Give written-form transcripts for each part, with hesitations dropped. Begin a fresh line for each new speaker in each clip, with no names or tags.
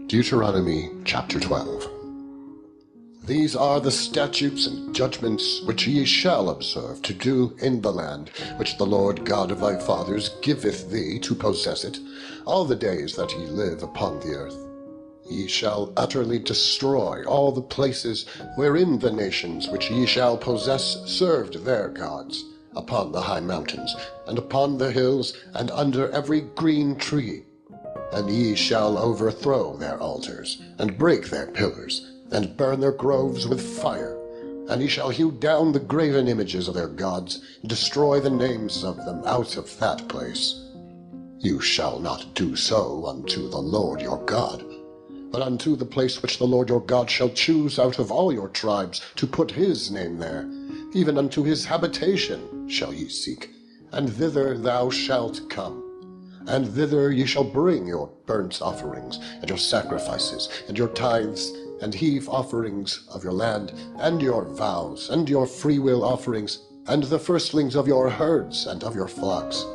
Deuteronomy chapter 12. These are the statutes and judgments which ye shall observe to do in the land which the Lord God of thy fathers giveth thee to possess it, all the days that ye live upon the earth. Ye shall utterly destroy all the places wherein the nations which ye shall possess served their gods, upon the high mountains, and upon the hills, and under every green tree. And ye shall overthrow their altars, and break their pillars, and burn their groves with fire. And ye shall hew down the graven images of their gods, and destroy the names of them out of that place. You shall not do so unto the Lord your God, but unto the place which the Lord your God shall choose out of all your tribes to put his name there, even unto his habitation shall ye seek, and thither thou shalt come. And thither ye shall bring your burnt offerings, and your sacrifices, and your tithes, and heave offerings of your land, and your vows, and your freewill offerings, and the firstlings of your herds and of your flocks.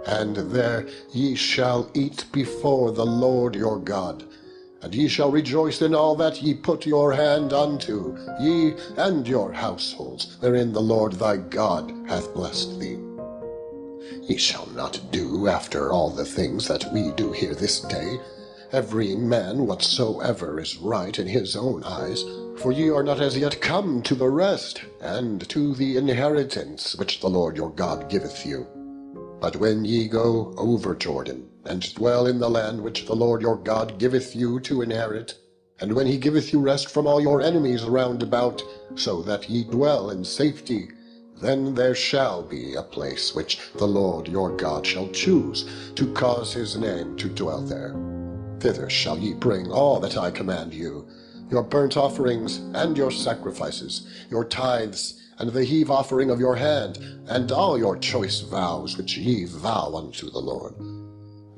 And there ye shall eat before the Lord your God. And ye shall rejoice in all that ye put your hand unto, ye and your households, wherein the Lord thy God hath blessed thee. Ye shall not do after all the things that we do here this day, every man whatsoever is right in his own eyes, for ye are not as yet come to the rest, and to the inheritance which the Lord your God giveth you. But when ye go over Jordan, and dwell in the land which the Lord your God giveth you to inherit, and when he giveth you rest from all your enemies round about, so that ye dwell in safety, then there shall be a place which the Lord your God shall choose, to cause his name to dwell there. Thither shall ye bring all that I command you, your burnt offerings, and your sacrifices, your tithes, and the heave offering of your hand, and all your choice vows which ye vow unto the Lord.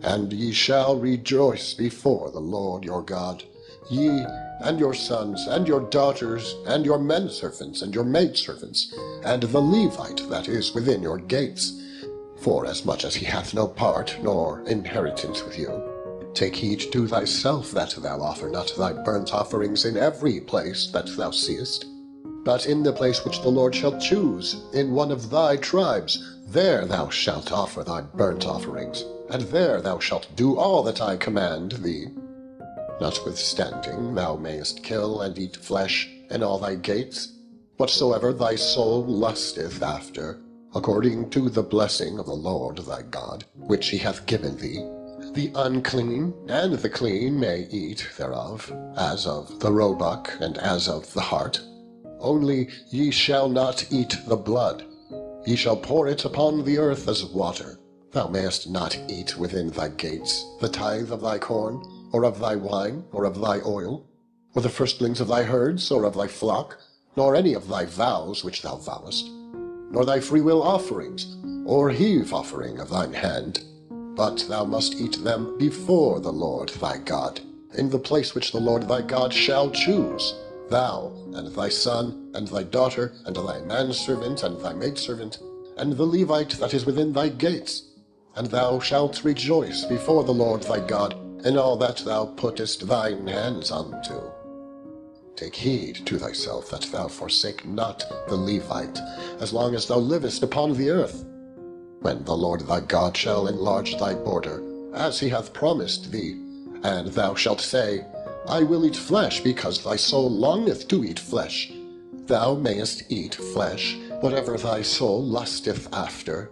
And ye shall rejoice before the Lord your God, ye, and your sons, and your daughters, and your menservants, and your maidservants, and the Levite that is within your gates, forasmuch as he hath no part nor inheritance with you. Take heed to thyself that thou offer not thy burnt offerings in every place that thou seest, but in the place which the Lord shall choose, in one of thy tribes, there thou shalt offer thy burnt offerings, and there thou shalt do all that I command thee. Notwithstanding, thou mayest kill and eat flesh in all thy gates, whatsoever thy soul lusteth after, according to the blessing of the Lord thy God, which he hath given thee. The unclean and the clean may eat thereof, as of the roebuck and as of the hart. Only ye shall not eat the blood. Ye shall pour it upon the earth as water. Thou mayest not eat within thy gates the tithe of thy corn, or of thy wine, or of thy oil, or the firstlings of thy herds, or of thy flock, nor any of thy vows which thou vowest, nor thy freewill offerings, or heave offering of thine hand. But thou must eat them before the Lord thy God, in the place which the Lord thy God shall choose, thou, and thy son, and thy daughter, and thy manservant, and thy maidservant, and the Levite that is within thy gates. And thou shalt rejoice before the Lord thy God in all that thou puttest thine hands unto. Take heed to thyself that thou forsake not the Levite, as long as thou livest upon the earth. When the Lord thy God shall enlarge thy border, as he hath promised thee, and thou shalt say, I will eat flesh, because thy soul longeth to eat flesh. Thou mayest eat flesh, whatever thy soul lusteth after,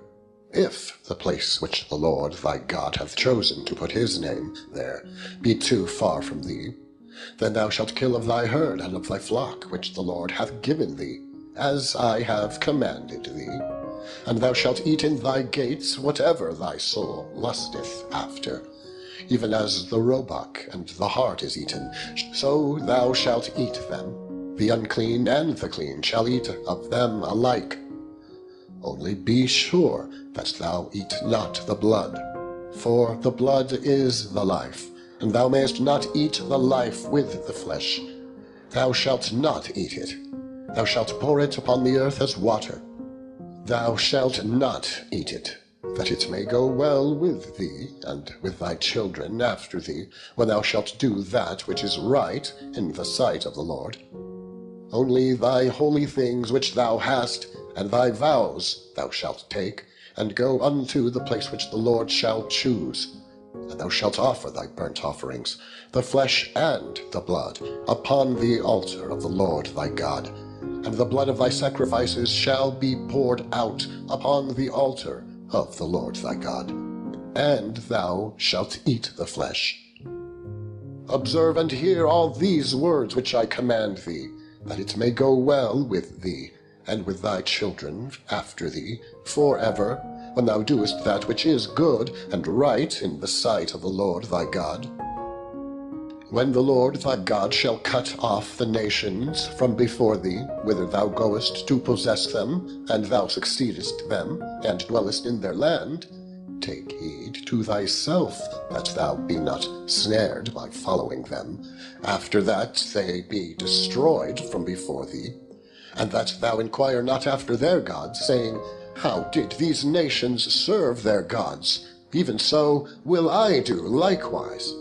if the place which the Lord thy God hath chosen to put his name there be too far from thee. Then thou shalt kill of thy herd and of thy flock, which the Lord hath given thee, as I have commanded thee. And thou shalt eat in thy gates whatever thy soul lusteth after. Even as the roebuck and the hart is eaten, so thou shalt eat them. The unclean and the clean shall eat of them alike. Only be sure that thou eat not the blood, for the blood is the life, and thou mayest not eat the life with the flesh. Thou shalt not eat it. Thou shalt pour it upon the earth as water. Thou shalt not eat it. that it may go well with thee, and with thy children after thee, when thou shalt do that which is right in the sight of the Lord. Only thy holy things which thou hast, and thy vows thou shalt take, and go unto the place which the Lord shall choose. And thou shalt offer thy burnt offerings, the flesh and the blood, upon the altar of the Lord thy God. And the blood of thy sacrifices shall be poured out upon the altar of the Lord thy God. And thou shalt eat the flesh. Observe and hear all these words which I command thee, that it may go well with thee, and with thy children after thee, forever, when thou doest that which is good and right in the sight of the Lord thy God. When the Lord thy God shall cut off the nations from before thee, whither thou goest to possess them, and thou succeedest them, and dwellest in their land, take heed to thyself that thou be not snared by following them, after that they be destroyed from before thee, and that thou inquire not after their gods, saying, How did these nations serve their gods? Even so will I do likewise.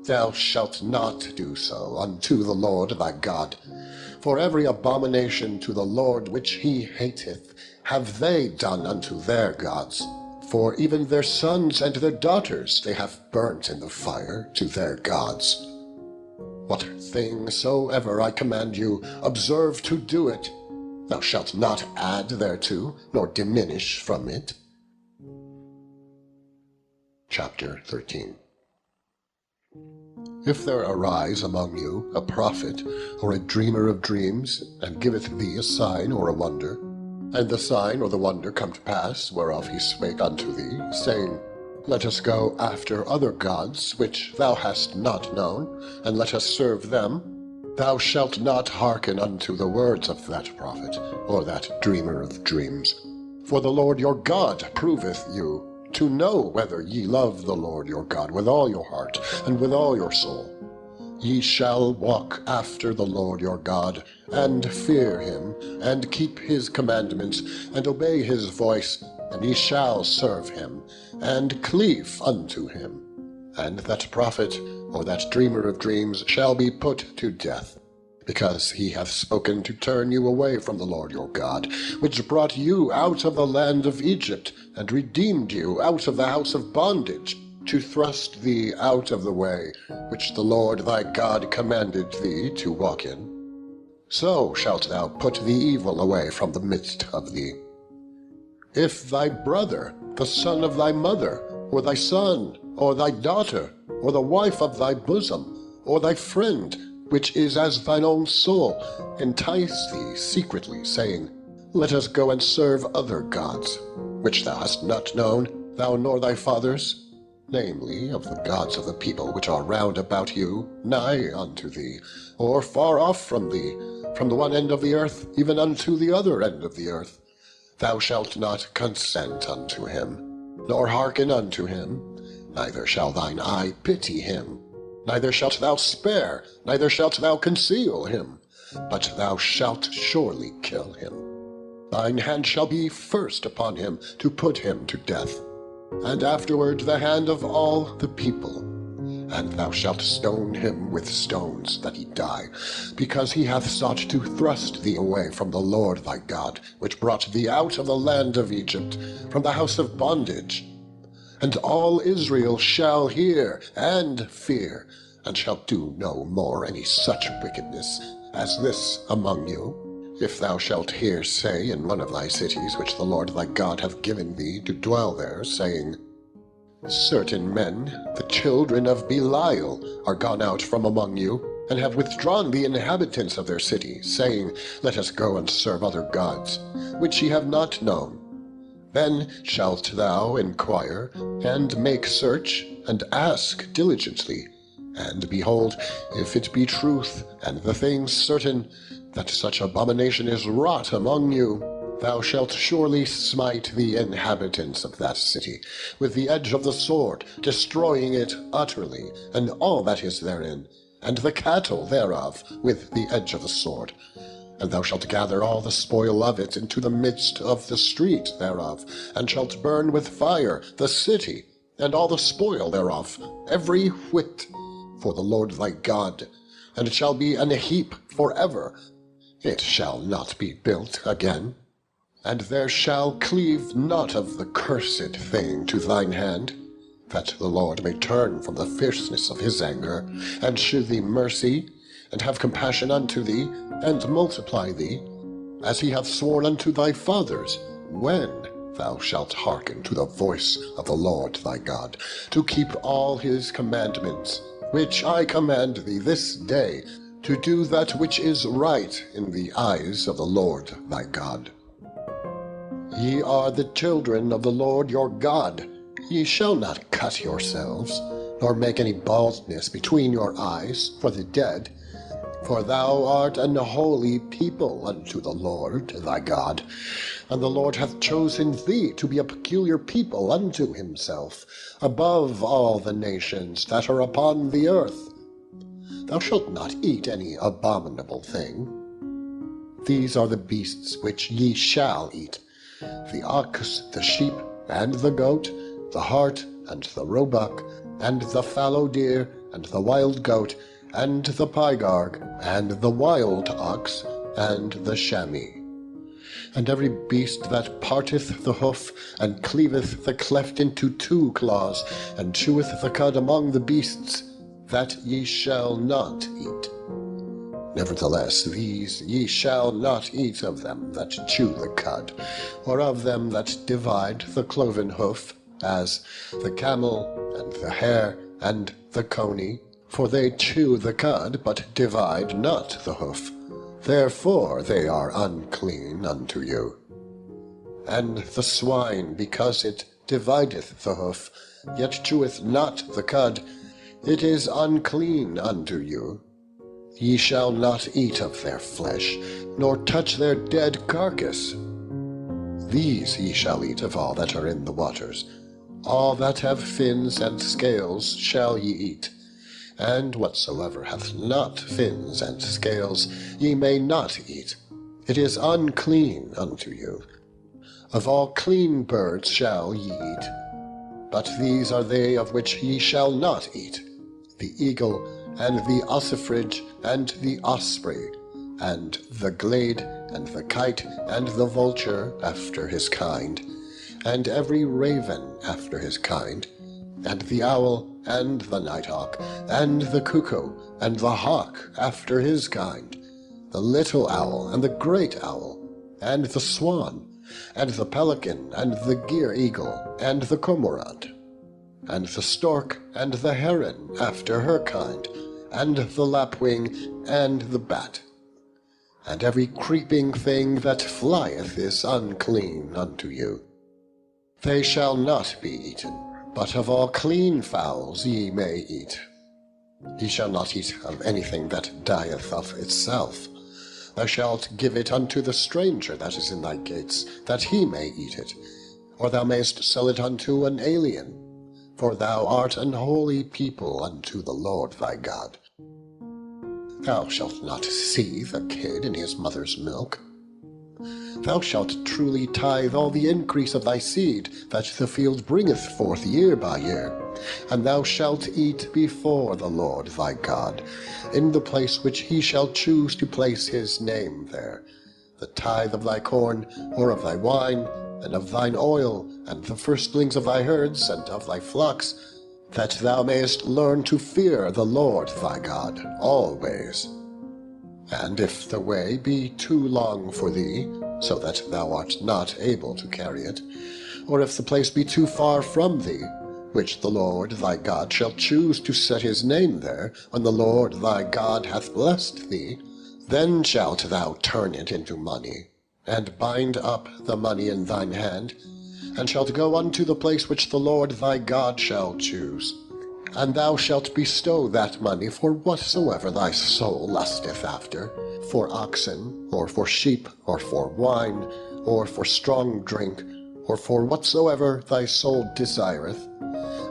Thou shalt not do so unto the Lord thy God. For every abomination to the Lord which he hateth have they done unto their gods. For even their sons and their daughters they have burnt in the fire to their gods. What thing soever I command you, observe to do it. Thou shalt not add thereto, nor diminish from it. Chapter 13. If there arise among you a prophet, or a dreamer of dreams, and giveth thee a sign or a wonder, and the sign or the wonder come to pass, whereof he spake unto thee, saying, Let us go after other gods, which thou hast not known, and let us serve them, thou shalt not hearken unto the words of that prophet, or that dreamer of dreams. For the Lord your God proveth you, to know whether ye love the Lord your God with all your heart, and with all your soul. Ye shall walk after the Lord your God, and fear him, and keep his commandments, and obey his voice, and ye shall serve him, and cleave unto him. And that prophet, or that dreamer of dreams, shall be put to death, because he hath spoken to turn you away from the Lord your God, which brought you out of the land of Egypt, and redeemed you out of the house of bondage, to thrust thee out of the way, which the Lord thy God commanded thee to walk in. So shalt thou put the evil away from the midst of thee. If thy brother, the son of thy mother, or thy son, or thy daughter, or the wife of thy bosom, or thy friend, which is as thine own soul, entice thee secretly, saying, Let us go and serve other gods, which thou hast not known, thou nor thy fathers, namely, of the gods of the people which are round about you, nigh unto thee, or far off from thee, from the one end of the earth even unto the other end of the earth. Thou shalt not consent unto him, nor hearken unto him, neither shall thine eye pity him, neither shalt thou spare, neither shalt thou conceal him, but thou shalt surely kill him. Thine hand shall be first upon him to put him to death, and afterward the hand of all the people. And thou shalt stone him with stones, that he die, because he hath sought to thrust thee away from the Lord thy God, which brought thee out of the land of Egypt, from the house of bondage. And all Israel shall hear and fear, and shall do no more any such wickedness as this among you. If thou shalt hear say in one of thy cities, which the Lord thy God hath given thee to dwell there, saying, Certain men, the children of Belial, are gone out from among you, and have withdrawn the inhabitants of their city, saying, Let us go and serve other gods, which ye have not known. Then shalt thou inquire, and make search, and ask diligently. And behold, if it be truth, and the thing certain, that such abomination is wrought among you, thou shalt surely smite the inhabitants of that city with the edge of the sword, destroying it utterly, and all that is therein, and the cattle thereof with the edge of the sword. And thou shalt gather all the spoil of it into the midst of the street thereof, and shalt burn with fire the city, and all the spoil thereof, every whit, for the Lord thy God. And it shall be an heap for ever. It shall not be built again. And there shall cleave not of the cursed thing to thine hand, that the Lord may turn from the fierceness of his anger, and shew thee mercy, and have compassion unto thee, and multiply thee, as he hath sworn unto thy fathers, when thou shalt hearken to the voice of the Lord thy God, to keep all his commandments, which I command thee this day, to do that which is right in the eyes of the Lord thy God. Ye are the children of the Lord your God. Ye shall not cut yourselves, nor make any baldness between your eyes for the dead, for thou art an holy people unto the Lord thy God, and the Lord hath chosen thee to be a peculiar people unto himself, above all the nations that are upon the earth. Thou shalt not eat any abominable thing. These are the beasts which ye shall eat: the ox, the sheep, and the goat, the hart, and the roebuck, and the fallow deer, and the wild goat, and the pygarg, and the wild ox, and the chamois. And every beast that parteth the hoof, and cleaveth the cleft into two claws, and cheweth the cud among the beasts, that ye shall not eat. Nevertheless, these ye shall not eat of them that chew the cud, or of them that divide the cloven hoof, as the camel, and the hare, and the coney, for they chew the cud, but divide not the hoof. Therefore they are unclean unto you. And the swine, because it divideth the hoof, yet cheweth not the cud, it is unclean unto you. Ye shall not eat of their flesh, nor touch their dead carcass. These ye shall eat of all that are in the waters. All that have fins and scales shall ye eat, and whatsoever hath not fins and scales ye may not eat. It is unclean unto you. Of all clean birds shall ye eat, but these are they of which ye shall not eat: the eagle, and the ossifrage, and the osprey, and the glade, and the kite, and the vulture after his kind, and every raven after his kind, and the owl, and the nighthawk, and the cuckoo, and the hawk after his kind, the little owl, and the great owl, and the swan, and the pelican, and the gier eagle, and the cormorant, and the stork, and the heron after her kind, and the lapwing, and the bat. And every creeping thing that flieth is unclean unto you. They shall not be eaten, but of all clean fowls ye may eat. Ye shall not eat of anything that dieth of itself. Thou shalt give it unto the stranger that is in thy gates, that he may eat it, or thou mayst sell it unto an alien, for thou art an holy people unto the Lord thy God. Thou shalt not seethe a kid in his mother's milk. Thou shalt truly tithe all the increase of thy seed that the field bringeth forth year by year, and thou shalt eat before the Lord thy God, in the place which he shall choose to place his name there, the tithe of thy corn, or of thy wine, and of thine oil, and the firstlings of thy herds, and of thy flocks, that thou mayest learn to fear the Lord thy God always. And if the way be too long for thee, so that thou art not able to carry it, or if the place be too far from thee, which the Lord thy God shall choose to set his name there, when the Lord thy God hath blessed thee, then shalt thou turn it into money, and bind up the money in thine hand, and shalt go unto the place which the Lord thy God shall choose. And thou shalt bestow that money for whatsoever thy soul lusteth after, for oxen, or for sheep, or for wine, or for strong drink, or for whatsoever thy soul desireth,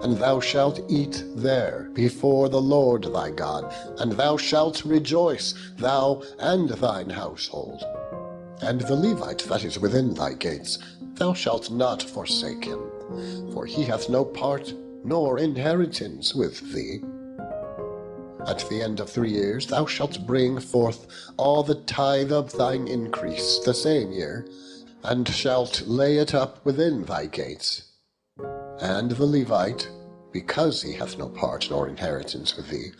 and thou shalt eat there before the Lord thy God, and thou shalt rejoice, thou and thine household. And the Levite that is within thy gates, thou shalt not forsake him, for he hath no part nor inheritance with thee. At the end of 3 years thou shalt bring forth all the tithe of thine increase the same year, and shalt lay it up within thy gates. And the Levite, because he hath no part nor inheritance with thee,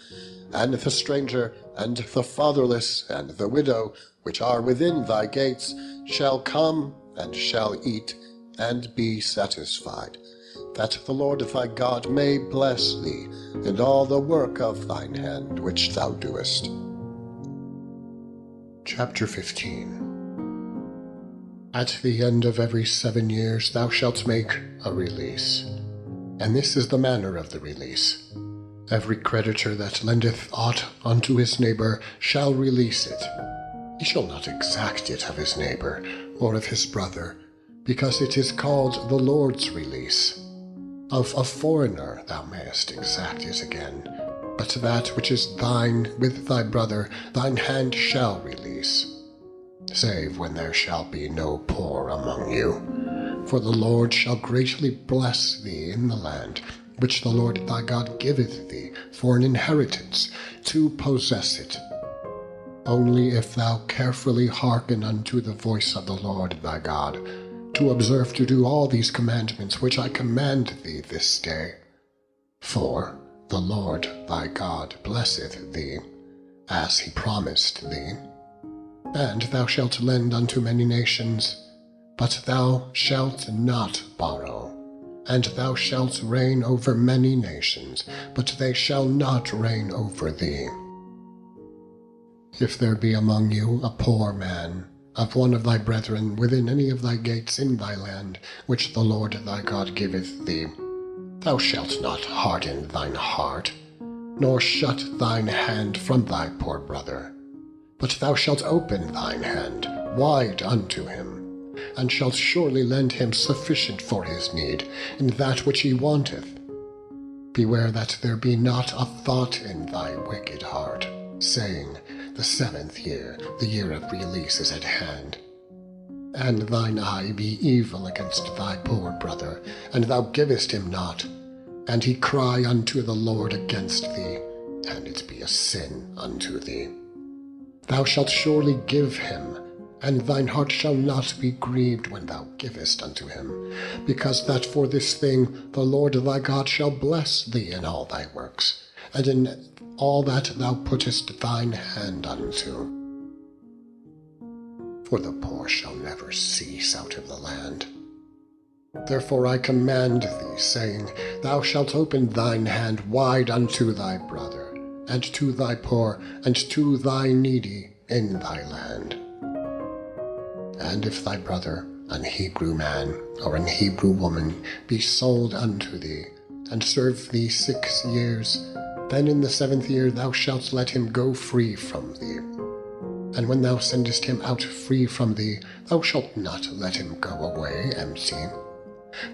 and the stranger, and the fatherless, and the widow, which are within thy gates, shall come, and shall eat, and be satisfied, that the Lord thy God may bless thee in all the work of thine hand which thou doest. Chapter 15. At the end of every 7 years thou shalt make a release. And this is the manner of the release. Every creditor that lendeth aught unto his neighbor shall release it. He shall not exact it of his neighbor, or of his brother, because it is called the Lord's release. Of a foreigner thou mayest exact it again, but that which is thine with thy brother thine hand shall release, save when there shall be no poor among you. For the Lord shall greatly bless thee in the land, which the Lord thy God giveth thee for an inheritance, to possess it. Only if thou carefully hearken unto the voice of the Lord thy God, to observe to do all these commandments which I command thee this day. For the Lord thy God blesseth thee, as he promised thee. And thou shalt lend unto many nations, but thou shalt not borrow. And thou shalt reign over many nations, but they shall not reign over thee. If there be among you a poor man, of one of thy brethren within any of thy gates in thy land, which the Lord thy God giveth thee, thou shalt not harden thine heart, nor shut thine hand from thy poor brother, but thou shalt open thine hand wide unto him, and shalt surely lend him sufficient for his need in that which he wanteth. Beware that there be not a thought in thy wicked heart, saying, the 7th year, the year of release, is at hand. And thine eye be evil against thy poor brother, and thou givest him not, and he cry unto the Lord against thee, and it be a sin unto thee. Thou shalt surely give him, and thine heart shall not be grieved when thou givest unto him, because that for this thing the Lord thy God shall bless thee in all thy works, and in all that thou puttest thine hand unto. For the poor shall never cease out of the land. Therefore I command thee, saying, thou shalt open thine hand wide unto thy brother, and to thy poor, and to thy needy in thy land. And if thy brother, an Hebrew man, or an Hebrew woman, be sold unto thee, and serve thee 6 years, then in the 7th year thou shalt let him go free from thee. And when thou sendest him out free from thee, thou shalt not let him go away empty.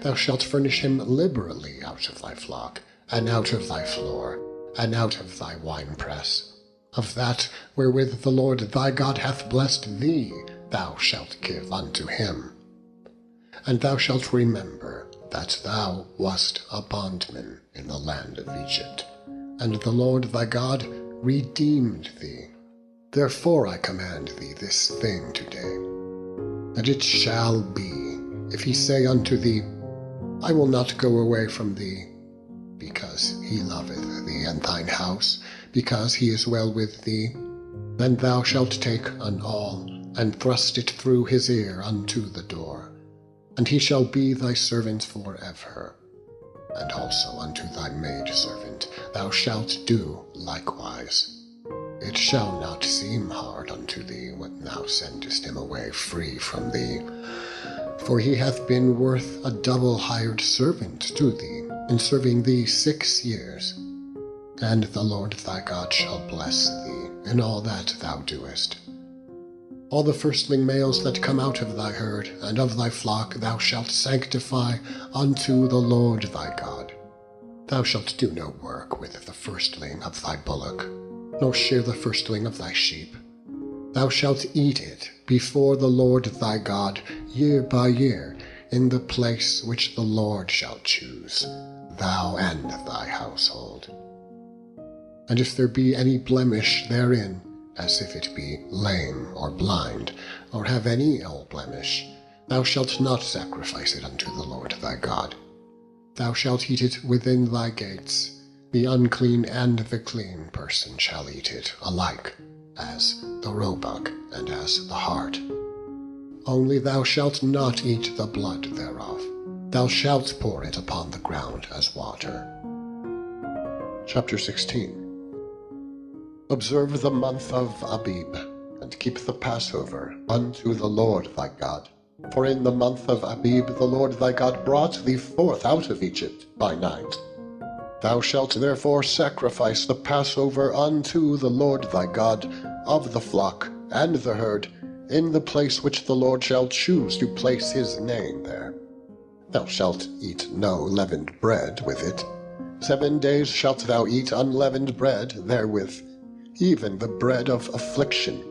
Thou shalt furnish him liberally out of thy flock, and out of thy floor, and out of thy winepress. Of that wherewith the Lord thy God hath blessed thee, thou shalt give unto him. And thou shalt remember that thou wast a bondman in the land of Egypt, and the Lord thy God redeemed thee. Therefore I command thee this thing today. And it shall be, if he say unto thee, I will not go away from thee, because he loveth thee and thine house, because he is well with thee, then thou shalt take an awl, and thrust it through his ear unto the door, and he shall be thy servant forever. And also unto thy maidservant thou shalt do likewise. It shall not seem hard unto thee when thou sendest him away free from thee, for he hath been worth a double hired servant to thee, in serving thee 6 years. And the Lord thy God shall bless thee in all that thou doest. All the firstling males that come out of thy herd and of thy flock thou shalt sanctify unto the Lord thy God. Thou shalt do no work with the firstling of thy bullock, nor shear the firstling of thy sheep. Thou shalt eat it before the Lord thy God year by year, in the place which the Lord shall choose, thou and thy household. And if there be any blemish therein, as if it be lame or blind, or have any ill blemish, thou shalt not sacrifice it unto the Lord thy God. Thou shalt eat it within thy gates. The unclean and the clean person shall eat it alike, as the roebuck and as the hart. Only thou shalt not eat the blood thereof. Thou shalt pour it upon the ground as water. Chapter 16. Observe the month of Abib, and keep the Passover unto the Lord thy God. For in the month of Abib the Lord thy God brought thee forth out of Egypt by night. Thou shalt therefore sacrifice the Passover unto the Lord thy God of the flock and the herd, in the place which the Lord shall choose to place his name there. Thou shalt eat no leavened bread with it. 7 days shalt thou eat unleavened bread therewith, even the bread of affliction.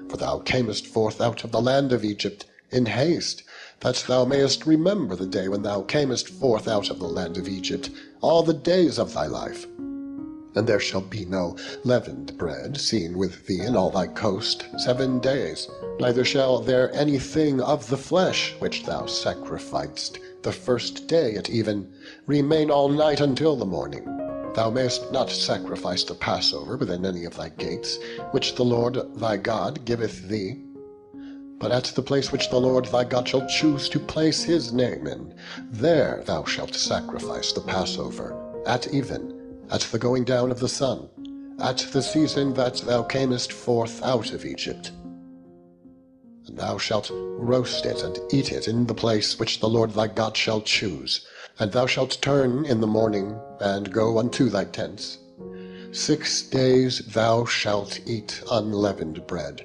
For thou camest forth out of the land of Egypt in haste, that thou mayest remember the day when thou camest forth out of the land of Egypt, all the days of thy life. And there shall be no leavened bread seen with thee in all thy coast 7 days, neither shall there anything of the flesh which thou sacrificedst the first day at even remain all night until the morning. Thou mayest not sacrifice the Passover within any of thy gates, which the Lord thy God giveth thee, but at the place which the Lord thy God shall choose to place his name in, there thou shalt sacrifice the Passover, at even, at the going down of the sun, at the season that thou camest forth out of Egypt. And thou shalt roast it and eat it in the place which the Lord thy God shall choose. And thou shalt turn in the morning, and go unto thy tents. 6 days thou shalt eat unleavened bread,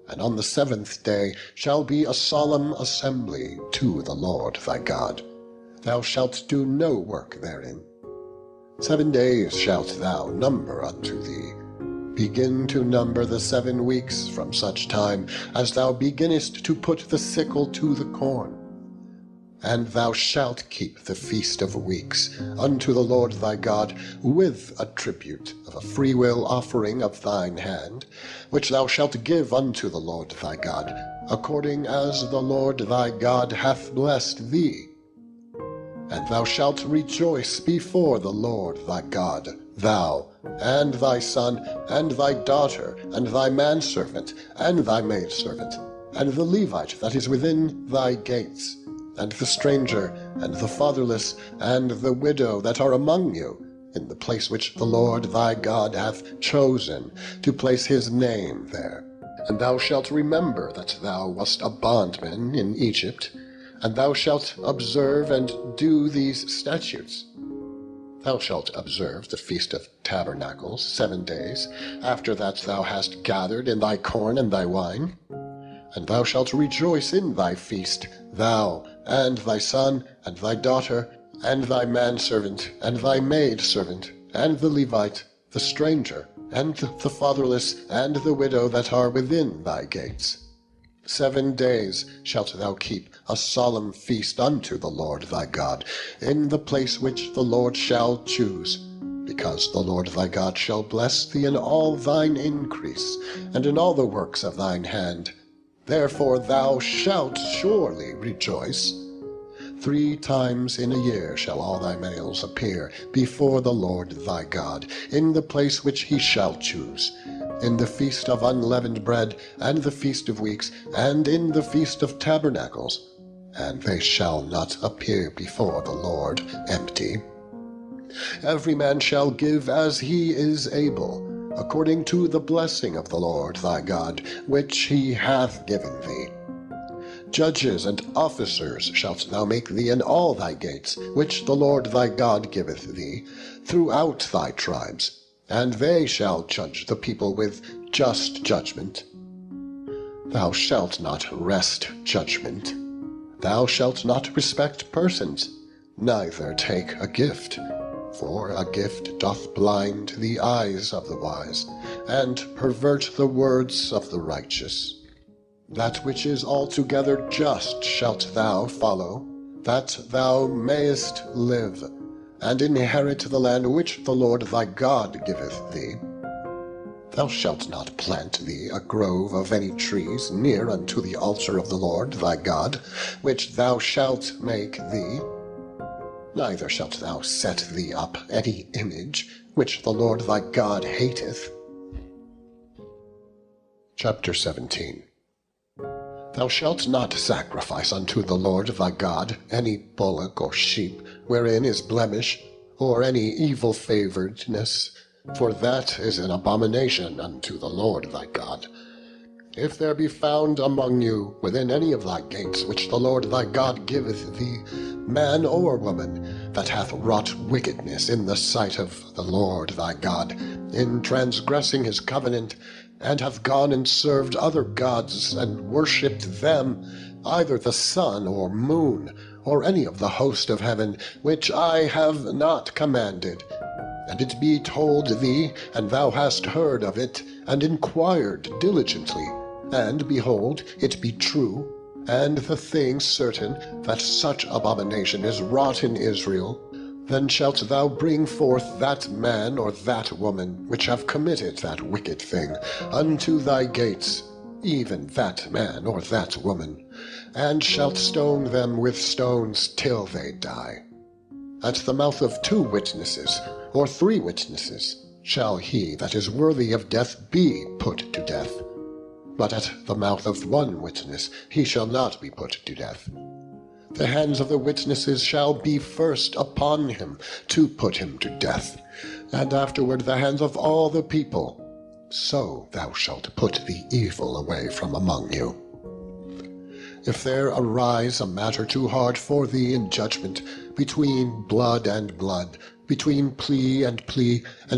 and on the 7th day shall be a solemn assembly to the Lord thy God. Thou shalt do no work therein. 7 days shalt thou number unto thee. Begin to number the 7 weeks from such time as thou beginnest to put the sickle to the corn. And thou shalt keep the feast of weeks unto the Lord thy God, with a tribute of a freewill offering of thine hand, which thou shalt give unto the Lord thy God, according as the Lord thy God hath blessed thee. And thou shalt rejoice before the Lord thy God, thou, and thy son, and thy daughter, and thy manservant, and thy maidservant, and the Levite that is within thy gates, and the stranger, and the fatherless, and the widow that are among you, in the place which the Lord thy God hath chosen to place his name there. And thou shalt remember that thou wast a bondman in Egypt, and thou shalt observe and do these statutes. Thou shalt observe the Feast of Tabernacles 7 days, after that thou hast gathered in thy corn and thy wine. And thou shalt rejoice in thy feast, thou, and thy son, and thy daughter, and thy manservant, and thy maidservant, and the Levite, the stranger, and the fatherless, and the widow that are within thy gates. 7 days shalt thou keep a solemn feast unto the Lord thy God, in the place which the Lord shall choose, because the Lord thy God shall bless thee in all thine increase, and in all the works of thine hand. Therefore thou shalt surely rejoice. 3 times in a year shall all thy males appear before the Lord thy God, in the place which he shall choose, in the feast of unleavened bread, and the feast of weeks, and in the feast of tabernacles, and they shall not appear before the Lord empty. Every man shall give as he is able, according to the blessing of the Lord thy God, which he hath given thee. Judges and officers shalt thou make thee in all thy gates, which the Lord thy God giveth thee, throughout thy tribes, and they shall judge the people with just judgment. Thou shalt not wrest judgment. Thou shalt not respect persons, neither take a gift. For a gift doth blind the eyes of the wise, and pervert the words of the righteous. That which is altogether just shalt thou follow, that thou mayest live, and inherit the land which the Lord thy God giveth thee. Thou shalt not plant thee a grove of any trees near unto the altar of the Lord thy God, which thou shalt make thee. Neither shalt thou set thee up any image, which the Lord thy God hateth. Chapter 17. Thou shalt not sacrifice unto the Lord thy God any bullock or sheep, wherein is blemish, or any evil favouredness, for that is an abomination unto the Lord thy God. If there be found among you within any of thy gates, which the Lord thy God giveth thee, man or woman, that hath wrought wickedness in the sight of the Lord thy God, in transgressing his covenant, and hath gone and served other gods, and worshipped them, either the sun or moon, or any of the host of heaven, which I have not commanded, and it be told thee, and thou hast heard of it, and inquired diligently, and behold, it be true, and the thing certain, that such abomination is wrought in Israel, then shalt thou bring forth that man or that woman which have committed that wicked thing unto thy gates, even that man or that woman, and shalt stone them with stones till they die. At the mouth of 2 witnesses, or 3 witnesses, shall he that is worthy of death be put to death. But at the mouth of 1 witness he shall not be put to death. The hands of the witnesses shall be first upon him to put him to death, and afterward the hands of all the people. So thou shalt put the evil away from among you. If there arise a matter too hard for thee in judgment, between blood and blood, between plea, and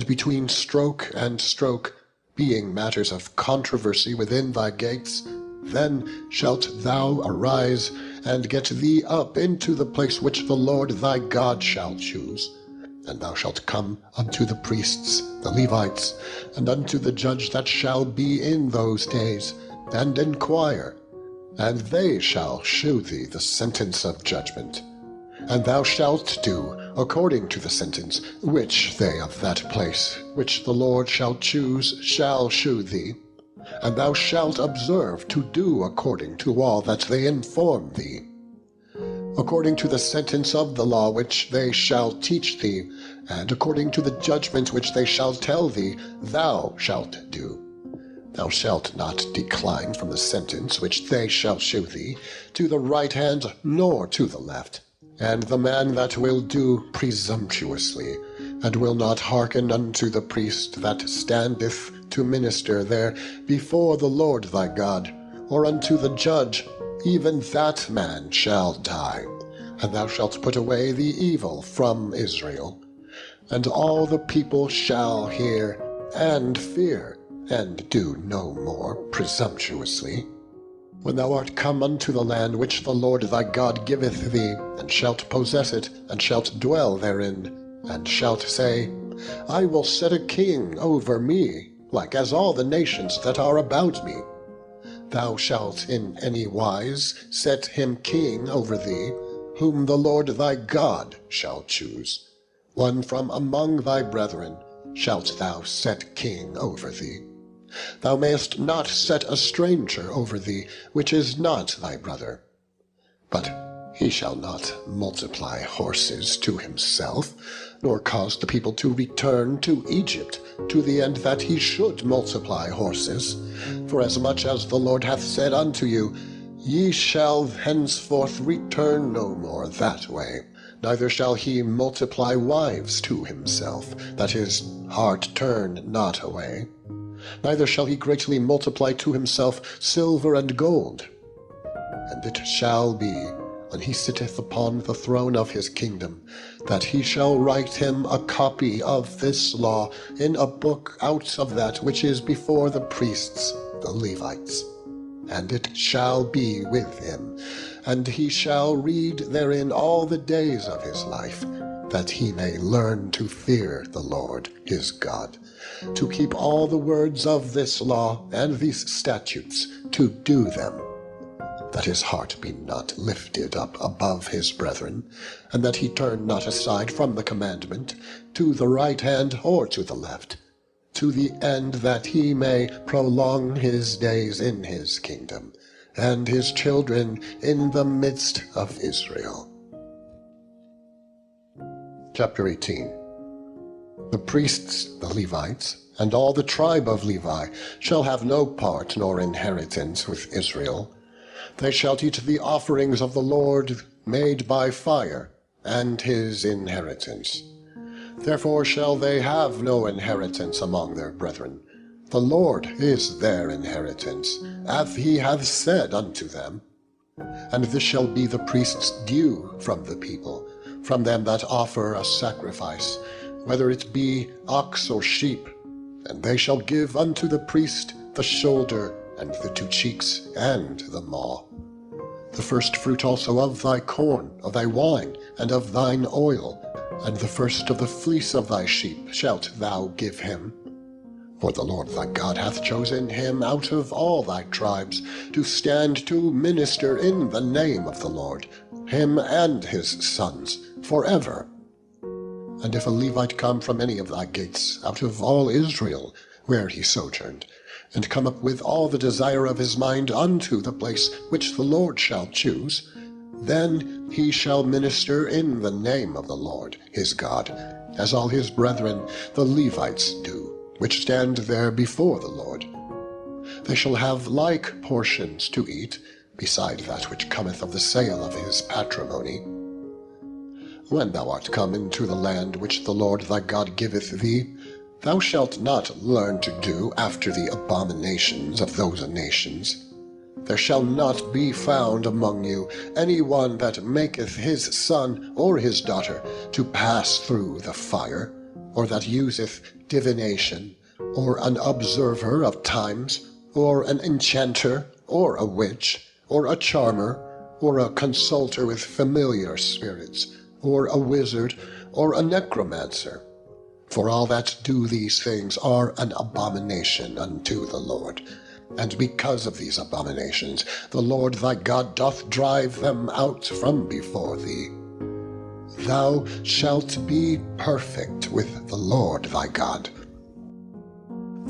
between stroke and stroke, being matters of controversy within thy gates, then shalt thou arise, and get thee up into the place which the Lord thy God shall choose. And thou shalt come unto the priests, the Levites, and unto the judge that shall be in those days, and inquire, and they shall shew thee the sentence of judgment. And thou shalt do according to the sentence which they of that place, which the Lord shall choose, shall shew thee. And thou shalt observe to do according to all that they inform thee, according to the sentence of the law which they shall teach thee, and according to the judgment which they shall tell thee, thou shalt do. Thou shalt not decline from the sentence which they shall shew thee, to the right hand nor to the left. And the man that will do presumptuously, and will not hearken unto the priest that standeth to minister there before the Lord thy God, or unto the judge, even that man shall die. And thou shalt put away the evil from Israel. And all the people shall hear and fear, and do no more presumptuously. When thou art come unto the land which the Lord thy God giveth thee, and shalt possess it, and shalt dwell therein, and shalt say, I will set a king over me, like as all the nations that are about me. Thou shalt in any wise set him king over thee, whom the Lord thy God shall choose. One from among thy brethren shalt thou set king over thee. Thou mayest not set a stranger over thee, which is not thy brother. But he shall not multiply horses to himself, nor cause the people to return to Egypt, to the end that he should multiply horses. Forasmuch as the Lord hath said unto you, Ye shall henceforth return no more that way, neither shall he multiply wives to himself, that his heart turn not away. Neither shall he greatly multiply to himself silver and gold. And it shall be, when he sitteth upon the throne of his kingdom, that he shall write him a copy of this law in a book out of that which is before the priests, the Levites. And it shall be with him, and he shall read therein all the days of his life, that he may learn to fear the Lord his God, to keep all the words of this law and these statutes, to do them, that his heart be not lifted up above his brethren, and that he turn not aside from the commandment, to the right hand or to the left, to the end that he may prolong his days in his kingdom, and his children in the midst of Israel. Chapter 18. The priests, the Levites, and all the tribe of Levi shall have no part nor inheritance with Israel. They shall eat the offerings of the Lord made by fire, and his inheritance. Therefore shall they have no inheritance among their brethren. The Lord is their inheritance, as he hath said unto them. And this shall be the priest's due from the people, from them that offer a sacrifice, whether it be ox or sheep. And they shall give unto the priest the shoulder, and the 2 cheeks, and the maw. The first fruit also of thy corn, of thy wine, and of thine oil, and the first of the fleece of thy sheep shalt thou give him. For the Lord thy God hath chosen him out of all thy tribes, to stand to minister in the name of the Lord, him and his sons, forever. And if a Levite come from any of thy gates, out of all Israel, where he sojourned, and come up with all the desire of his mind unto the place which the Lord shall choose, then he shall minister in the name of the Lord his God, as all his brethren the Levites do, which stand there before the Lord. They shall have like portions to eat, beside that which cometh of the sale of his patrimony. When thou art come into the land which the Lord thy God giveth thee, thou shalt not learn to do after the abominations of those nations. There shall not be found among you any one that maketh his son or his daughter to pass through the fire, or that useth divination, or an observer of times, or an enchanter, or a witch, or a charmer, or a consulter with familiar spirits, or a wizard, or a necromancer. For all that do these things are an abomination unto the Lord. And because of these abominations, the Lord thy God doth drive them out from before thee. Thou shalt be perfect with the Lord thy God.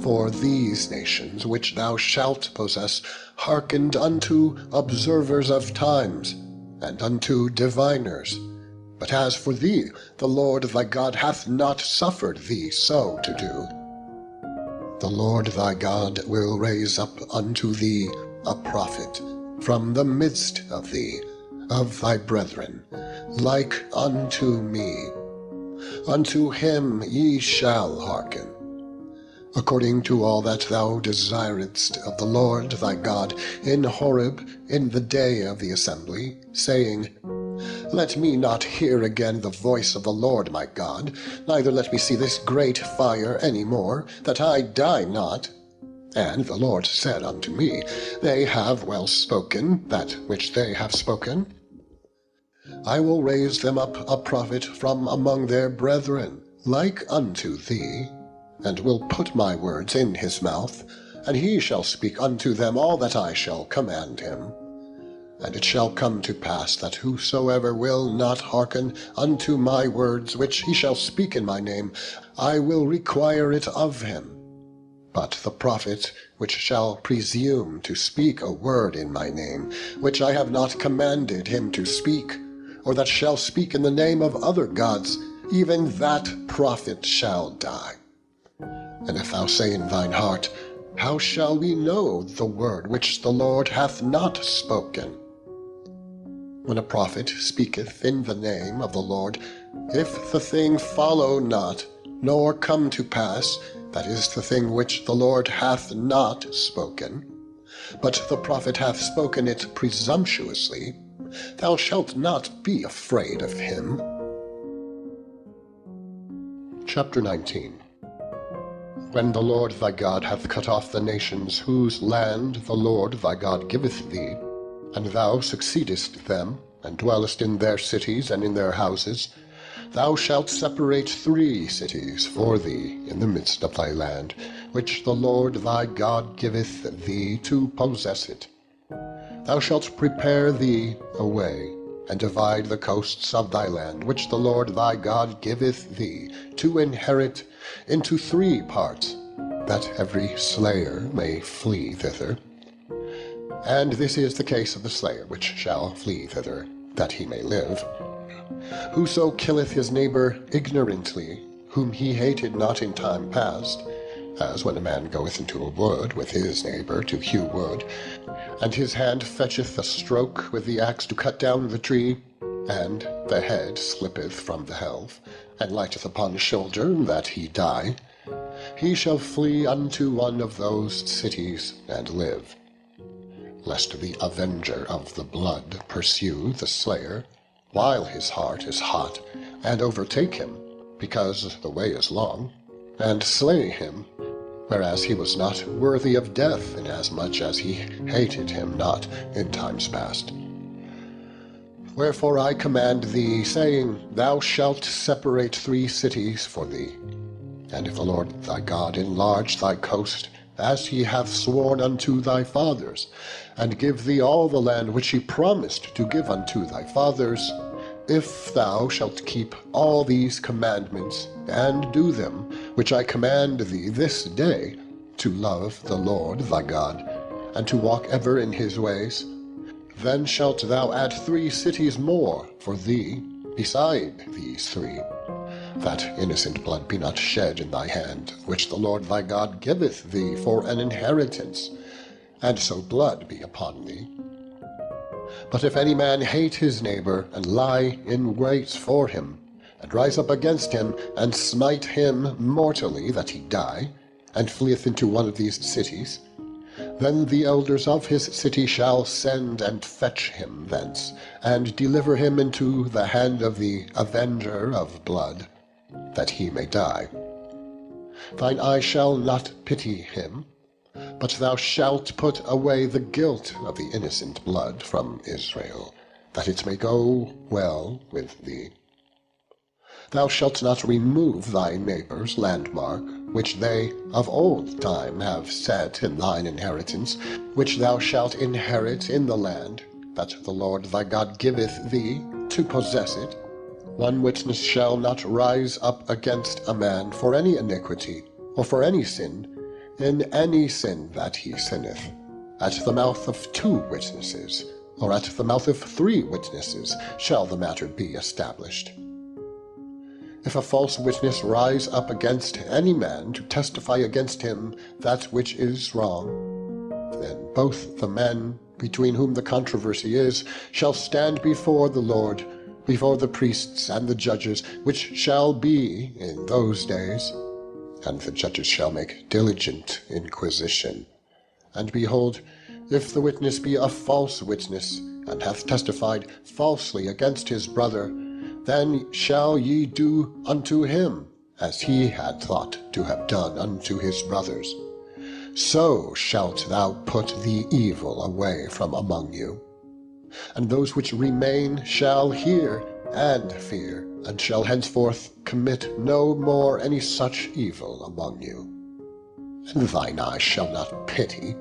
For these nations which thou shalt possess hearkened unto observers of times, and unto diviners. But as for thee, the Lord thy God hath not suffered thee so to do. The Lord thy God will raise up unto thee a prophet from the midst of thee, of thy brethren, like unto me. Unto him ye shall hearken, according to all that thou desiredst of the Lord thy God in Horeb in the day of the assembly, saying, Let me not hear again the voice of the Lord my God, neither let me see this great fire any more, that I die not. And the Lord said unto me, They have well spoken that which they have spoken. I will raise them up a prophet from among their brethren, like unto thee, and will put my words in his mouth, and he shall speak unto them all that I shall command him. And it shall come to pass that whosoever will not hearken unto my words which he shall speak in my name, I will require it of him. But the prophet which shall presume to speak a word in my name, which I have not commanded him to speak, or that shall speak in the name of other gods, even that prophet shall die. And if thou say in thine heart, How shall we know the word which the Lord hath not spoken? When a prophet speaketh in the name of the Lord, if the thing follow not, nor come to pass, that is the thing which the Lord hath not spoken, but the prophet hath spoken it presumptuously, thou shalt not be afraid of him. Chapter 19. When the Lord thy God hath cut off the nations whose land the Lord thy God giveth thee, and thou succeedest them, and dwellest in their cities and in their houses, Thou shalt separate 3 cities for thee in the midst of thy land, which the Lord thy God giveth thee to possess it. Thou shalt prepare thee a way, and divide the coasts of thy land, which the Lord thy God giveth thee to inherit, into 3 parts, that every slayer may flee thither. And this is the case of the slayer which shall flee thither, that he may live. Whoso killeth his neighbor ignorantly, whom he hated not in time past, as when a man goeth into a wood with his neighbor to hew wood, and his hand fetcheth a stroke with the axe to cut down the tree, and the head slippeth from the helve, and lighteth upon his shoulder, that he die, he shall flee unto one of those cities and live, lest the avenger of the blood pursue the slayer, while his heart is hot, and overtake him, because the way is long, and slay him, whereas he was not worthy of death, inasmuch as he hated him not in times past. Wherefore I command thee, saying, Thou shalt separate 3 cities for thee. And if the Lord thy God enlarge thy coast, as he hath sworn unto thy fathers, and give thee all the land which he promised to give unto thy fathers, if thou shalt keep all these commandments, and do them, which I command thee this day, to love the Lord thy God, and to walk ever in his ways, then shalt thou add 3 cities more for thee beside these 3, that innocent blood be not shed in thy hand, which the Lord thy God giveth thee for an inheritance, and so blood be upon thee. But if any man hate his neighbor, and lie in wait for him, and rise up against him, and smite him mortally that he die, and fleeth into one of these cities, then the elders of his city shall send and fetch him thence, and deliver him into the hand of the avenger of blood, that he may die. Thine eye shall not pity him, but thou shalt put away the guilt of the innocent blood from Israel, that it may go well with thee. Thou shalt not remove thy neighbour's landmark, which they of old time have set in thine inheritance, which thou shalt inherit in the land, that the Lord thy God giveth thee to possess it. One witness shall not rise up against a man for any iniquity, or for any sin, in any sin that he sinneth. At the mouth of 2 witnesses, or at the mouth of 3 witnesses, shall the matter be established. If a false witness rise up against any man to testify against him that which is wrong, then both the men between whom the controversy is shall stand before the Lord, before the priests and the judges, which shall be in those days. And the judges shall make diligent inquisition. And behold, if the witness be a false witness, and hath testified falsely against his brother, then shall ye do unto him as he had thought to have done unto his brothers. So shalt thou put the evil away from among you. And those which remain shall hear and fear, and shall henceforth commit no more any such evil among you. And thine eye shall not pity,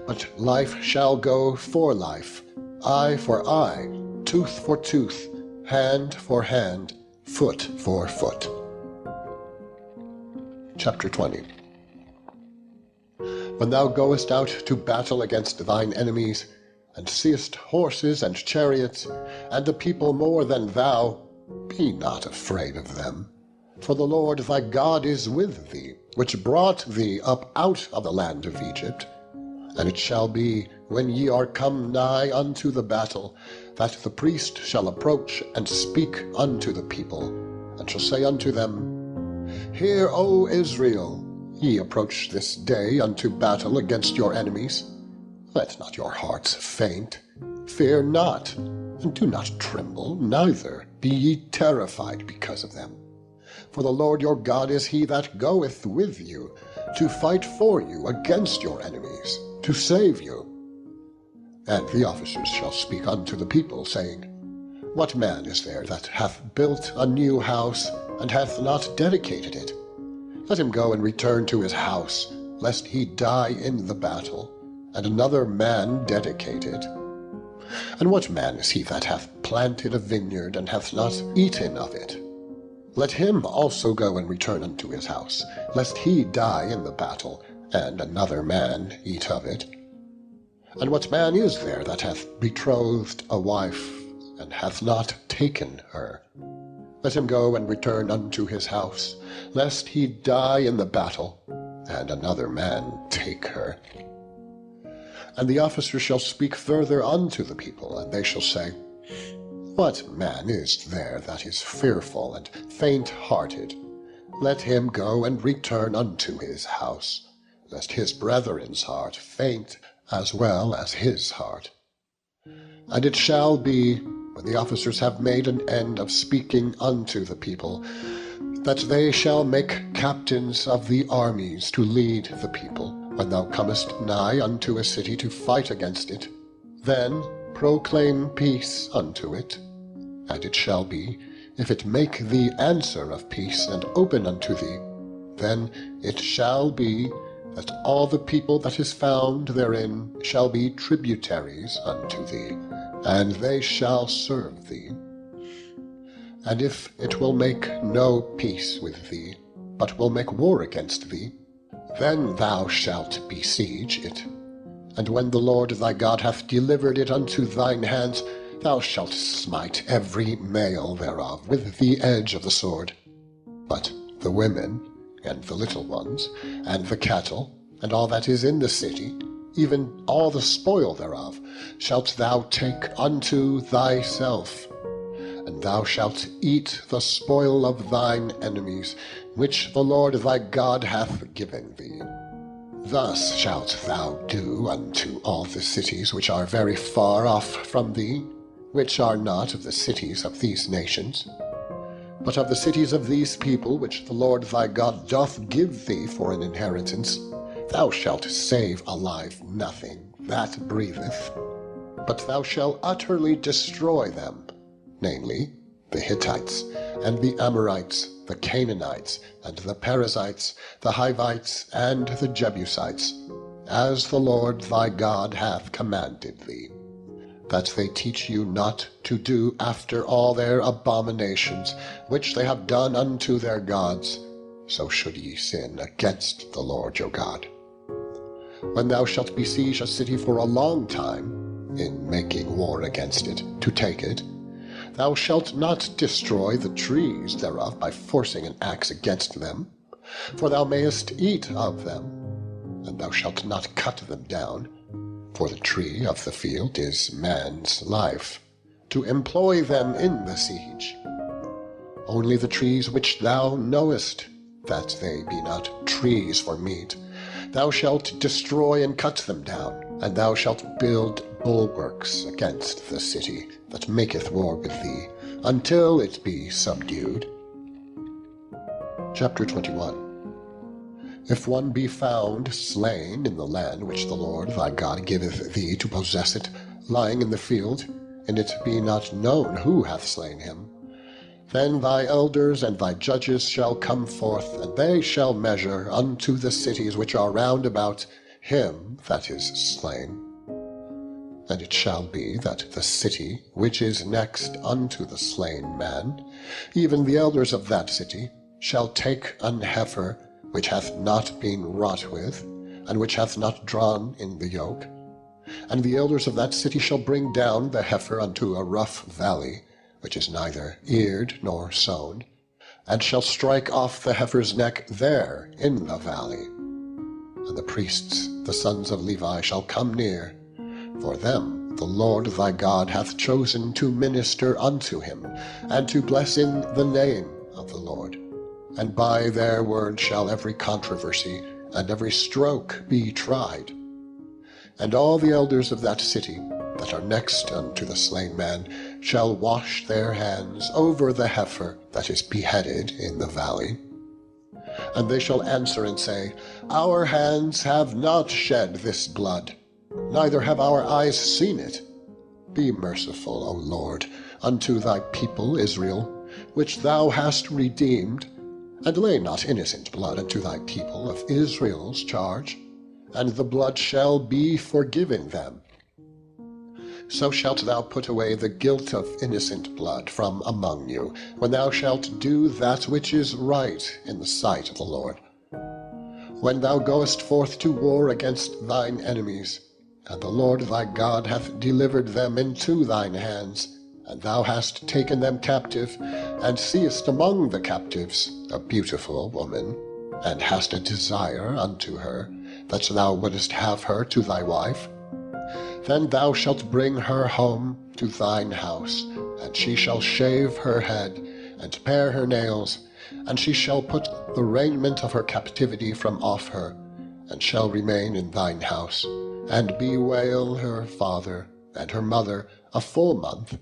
but life shall go for life, eye for eye, tooth for tooth, hand for hand, foot for foot. Chapter 20. When thou goest out to battle against thine enemies, and seest horses and chariots, and a people more than thou, be not afraid of them. For the Lord thy God is with thee, which brought thee up out of the land of Egypt. And it shall be, when ye are come nigh unto the battle, that the priest shall approach and speak unto the people, and shall say unto them, Hear, O Israel, ye approach this day unto battle against your enemies. Let not your hearts faint, fear not, and do not tremble, neither be ye terrified because of them. For the Lord your God is he that goeth with you, to fight for you against your enemies, to save you. And the officers shall speak unto the people, saying, What man is there that hath built a new house, and hath not dedicated it? Let him go and return to his house, lest he die in the battle, and another man dedicate it. And what man is he that hath planted a vineyard, and hath not eaten of it? Let him also go and return unto his house, lest he die in the battle, and another man eat of it. And what man is there that hath betrothed a wife, and hath not taken her? Let him go and return unto his house, lest he die in the battle, and another man take her. And the officers shall speak further unto the people, and they shall say, What man is there that is fearful and faint-hearted? Let him go and return unto his house, lest his brethren's heart faint as well as his heart. And it shall be, when the officers have made an end of speaking unto the people, that they shall make captains of the armies to lead the people, when thou comest nigh unto a city to fight against it. Then proclaim peace unto it. And it shall be, if it make thee answer of peace, and open unto thee, then it shall be, that all the people that is found therein shall be tributaries unto thee, and they shall serve thee. And if it will make no peace with thee, but will make war against thee, then thou shalt besiege it. And when the Lord thy God hath delivered it unto thine hands, thou shalt smite every male thereof with the edge of the sword. But the women, and the little ones, and the cattle, and all that is in the city, even all the spoil thereof, shalt thou take unto thyself. And thou shalt eat the spoil of thine enemies, which the Lord thy God hath given thee. Thus shalt thou do unto all the cities which are very far off from thee, which are not of the cities of these nations, but of the cities of these people which the Lord thy God doth give thee for an inheritance. Thou shalt save alive nothing that breatheth, but thou shalt utterly destroy them, namely, the Hittites, and the Amorites, the Canaanites, and the Perizzites, the Hivites, and the Jebusites, as the Lord thy God hath commanded thee, that they teach you not to do after all their abominations, which they have done unto their gods, so should ye sin against the Lord your God. When thou shalt besiege a city for a long time, in making war against it, to take it, thou shalt not destroy the trees thereof by forcing an axe against them, for thou mayest eat of them, and thou shalt not cut them down, for the tree of the field is man's life, to employ them in the siege. Only the trees which thou knowest, that they be not trees for meat, thou shalt destroy and cut them down, and thou shalt build bulwarks against the city that maketh war with thee, until it be subdued. Chapter 21. If one be found slain in the land which the Lord thy God giveth thee to possess it, lying in the field, and it be not known who hath slain him, then thy elders and thy judges shall come forth, and they shall measure unto the cities which are round about him that is slain. And it shall be that the city which is next unto the slain man, even the elders of that city, shall take an heifer which hath not been wrought with, and which hath not drawn in the yoke. And the elders of that city shall bring down the heifer unto a rough valley, which is neither eared nor sown, and shall strike off the heifer's neck there in the valley. And the priests, the sons of Levi, shall come near, for them the Lord thy God hath chosen to minister unto him, and to bless in the name of the Lord. And by their word shall every controversy and every stroke be tried. And all the elders of that city, that are next unto the slain man, shall wash their hands over the heifer that is beheaded in the valley. And they shall answer and say, Our hands have not shed this blood, neither have our eyes seen it. Be merciful, O Lord, unto thy people Israel, which thou hast redeemed, and lay not innocent blood unto thy people of Israel's charge, and the blood shall be forgiven them. So shalt thou put away the guilt of innocent blood from among you, when thou shalt do that which is right in the sight of the Lord. When thou goest forth to war against thine enemies, and the Lord thy God hath delivered them into thine hands, and thou hast taken them captive, and seest among the captives a beautiful woman, and hast a desire unto her, that thou wouldest have her to thy wife, then thou shalt bring her home to thine house, and she shall shave her head, and pare her nails, and she shall put the raiment of her captivity from off her, and shall remain in thine house, and bewail her father and her mother a full month.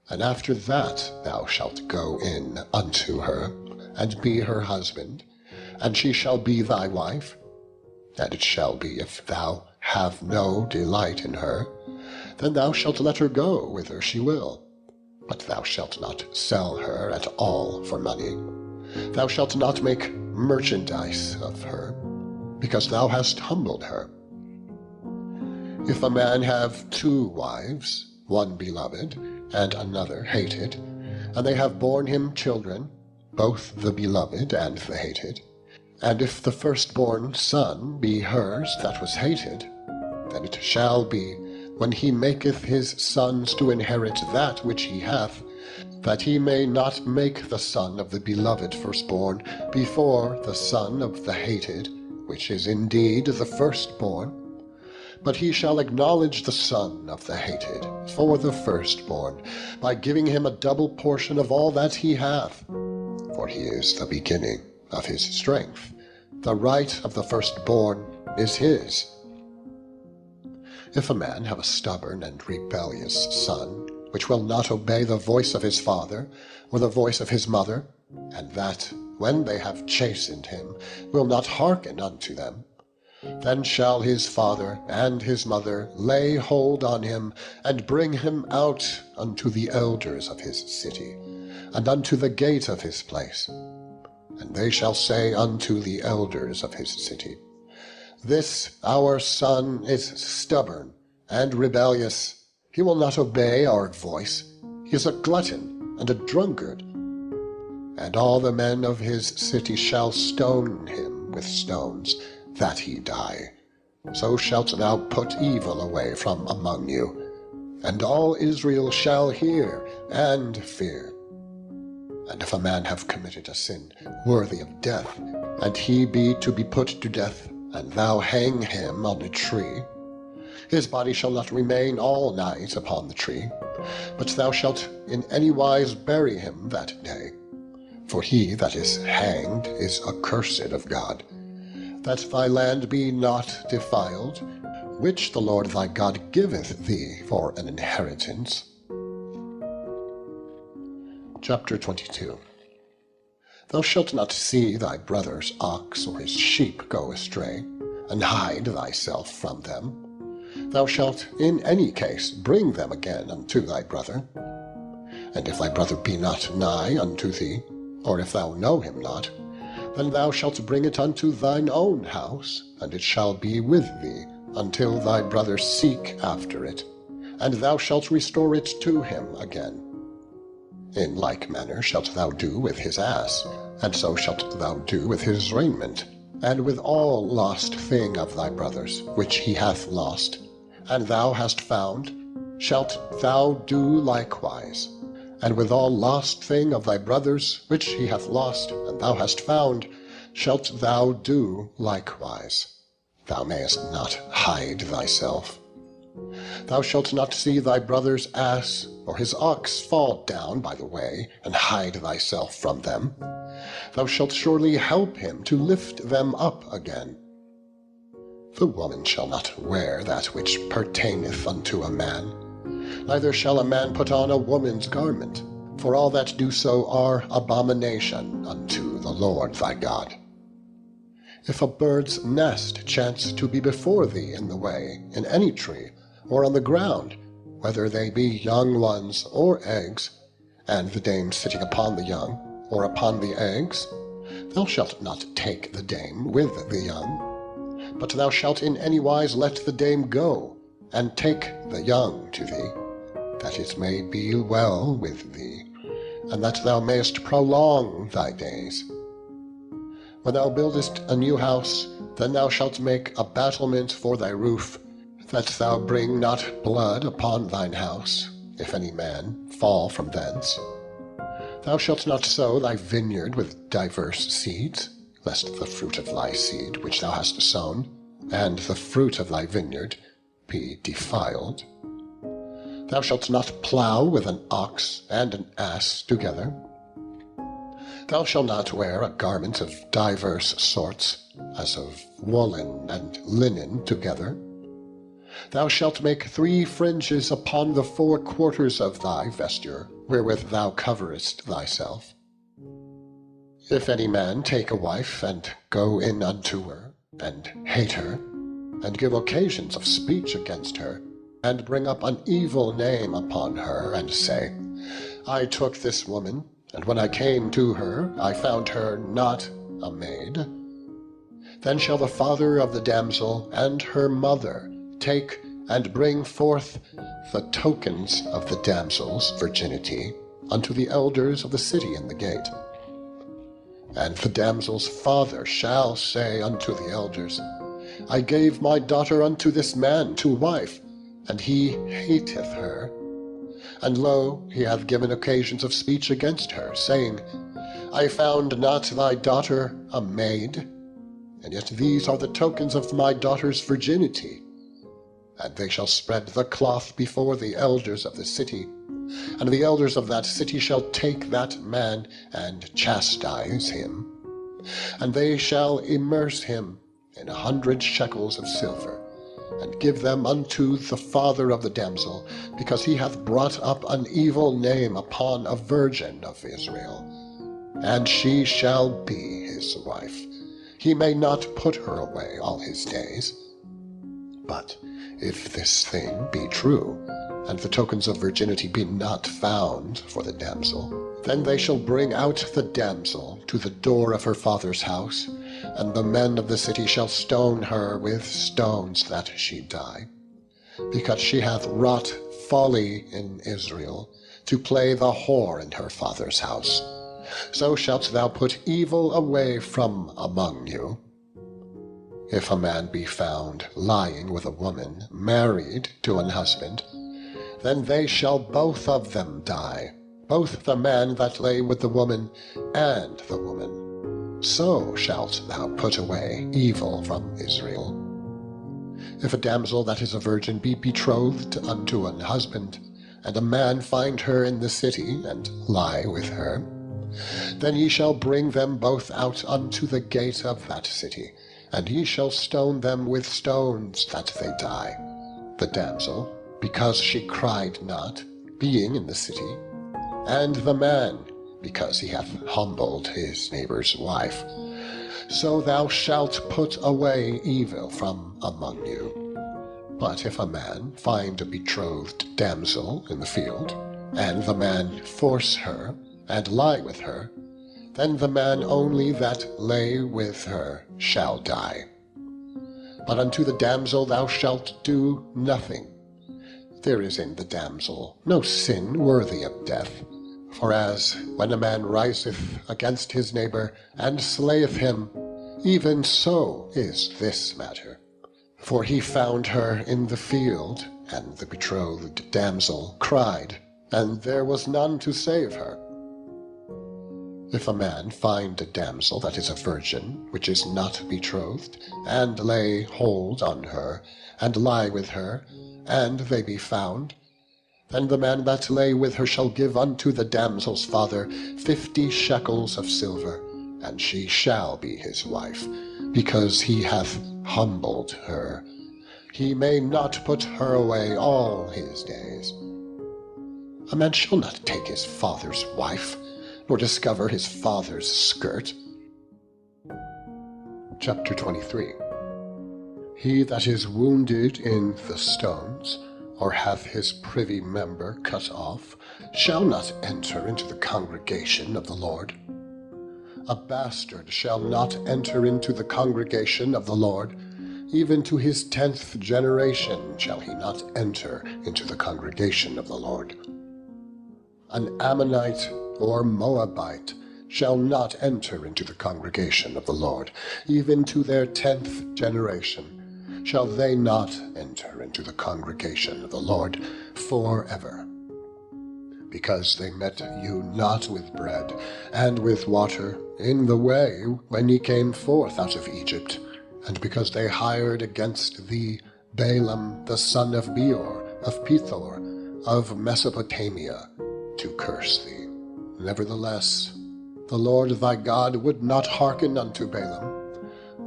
And after that thou shalt go in unto her, and be her husband, and she shall be thy wife. And it shall be, if thou have no delight in her, then thou shalt let her go whither she will. But thou shalt not sell her at all for money. Thou shalt not make merchandise of her, because thou hast humbled her. If a man have 2 wives, one beloved, and another hated, and they have borne him children, both the beloved and the hated, and if the firstborn son be hers that was hated, then it shall be, when he maketh his sons to inherit that which he hath, that he may not make the son of the beloved firstborn before the son of the hated, which is indeed the firstborn, but he shall acknowledge the son of the hated for the firstborn, by giving him a double portion of all that he hath, for he is the beginning of his strength. The right of the firstborn is his. If a man have a stubborn and rebellious son, which will not obey the voice of his father, or the voice of his mother, and that, when they have chastened him, will not hearken unto them, then shall his father and his mother lay hold on him, and bring him out unto the elders of his city, and unto the gate of his place. And they shall say unto the elders of his city, This our son is stubborn and rebellious. He will not obey our voice. He is a glutton and a drunkard. And all the men of his city shall stone him with stones, that he die. So shalt thou put evil away from among you, and all Israel shall hear and fear. And if a man have committed a sin worthy of death, and he be to be put to death, and thou hang him on a tree, his body shall not remain all night upon the tree, but thou shalt in any wise bury him that day. For he that is hanged is accursed of God, that thy land be not defiled, which the Lord thy God giveth thee for an inheritance. Chapter 22. Thou shalt not see thy brother's ox or his sheep go astray, and hide thyself from them. Thou shalt in any case bring them again unto thy brother. And if thy brother be not nigh unto thee, or if thou know him not, then thou shalt bring it unto thine own house, and it shall be with thee until thy brother seek after it, and thou shalt restore it to him again. In like manner shalt thou do with his ass, and so shalt thou do with his raiment, and with all lost thing of thy brother's, which he hath lost, and thou hast found, shalt thou do likewise. And with all lost thing of thy brother's, which he hath lost, and thou hast found, shalt thou do likewise. Thou mayest not hide thyself. Thou shalt not see thy brother's ass or his ox fall down by the way, and hide thyself from them. Thou shalt surely help him to lift them up again. The woman shall not wear that which pertaineth unto a man, neither shall a man put on a woman's garment, for all that do so are abomination unto the Lord thy God. If a bird's nest chance to be before thee in the way, in any tree, or on the ground, whether they be young ones or eggs, and the dame sitting upon the young, or upon the eggs, thou shalt not take the dame with the young, but thou shalt in any wise let the dame go, and take the young to thee, that it may be well with thee, and that thou mayest prolong thy days. When thou buildest a new house, then thou shalt make a battlement for thy roof, that thou bring not blood upon thine house, if any man fall from thence. Thou shalt not sow thy vineyard with diverse seeds, lest the fruit of thy seed which thou hast sown, and the fruit of thy vineyard, be defiled. Thou shalt not plow with an ox and an ass together. Thou shalt not wear a garment of diverse sorts, as of woolen and linen together. Thou shalt make 3 fringes upon the 4 quarters of thy vesture, wherewith thou coverest thyself. If any man take a wife, and go in unto her, and hate her, and give occasions of speech against her, and bring up an evil name upon her, and say, I took this woman, and when I came to her, I found her not a maid, then shall the father of the damsel and her mother take and bring forth the tokens of the damsel's virginity unto the elders of the city in the gate. And the damsel's father shall say unto the elders, I gave my daughter unto this man to wife, and he hateth her. And lo, he hath given occasions of speech against her, saying, I found not thy daughter a maid, and yet these are the tokens of my daughter's virginity. And they shall spread the cloth before the elders of the city, and the elders of that city shall take that man and chastise him. And they shall immerse him in 100 shekels of silver, and give them unto the father of the damsel, because he hath brought up an evil name upon a virgin of Israel. And she shall be his wife. He may not put her away all his days. But if this thing be true, and the tokens of virginity be not found for the damsel, then they shall bring out the damsel to the door of her father's house, and the men of the city shall stone her with stones that she die, because she hath wrought folly in Israel, to play the whore in her father's house. So shalt thou put evil away from among you. If a man be found lying with a woman married to an husband, then they shall both of them die, both the man that lay with the woman and the woman. So shalt thou put away evil from Israel. If a damsel that is a virgin be betrothed unto an husband, and a man find her in the city, and lie with her, then ye shall bring them both out unto the gate of that city, and ye shall stone them with stones that they die, the damsel, because she cried not, being in the city, and the man, because he hath humbled his neighbour's wife. So thou shalt put away evil from among you. But if a man find a betrothed damsel in the field, and the man force her, and lie with her, then the man only that lay with her shall die. But unto the damsel thou shalt do nothing. There is in the damsel no sin worthy of death. For as when a man riseth against his neighbour, and slayeth him, even so is this matter. For he found her in the field, and the betrothed damsel cried, and there was none to save her. If a man find a damsel that is a virgin, which is not betrothed, and lay hold on her, and lie with her, and they be found, then the man that lay with her shall give unto the damsel's father 50 shekels of silver, and she shall be his wife, because he hath humbled her. He may not put her away all his days. A man shall not take his father's wife, nor discover his father's skirt. Chapter 23. He that is wounded in the stones or hath his privy member cut off, shall not enter into the congregation of the Lord. A bastard shall not enter into the congregation of the Lord. Even to his 10th generation shall he not enter into the congregation of the Lord. An Ammonite or Moabite shall not enter into the congregation of the Lord. Even to their 10th generation shall they not enter into the congregation of the Lord forever. Because they met you not with bread and with water in the way when ye came forth out of Egypt, and because they hired against thee Balaam the son of Beor, of Pethor, of Mesopotamia, to curse thee. Nevertheless, the Lord thy God would not hearken unto Balaam,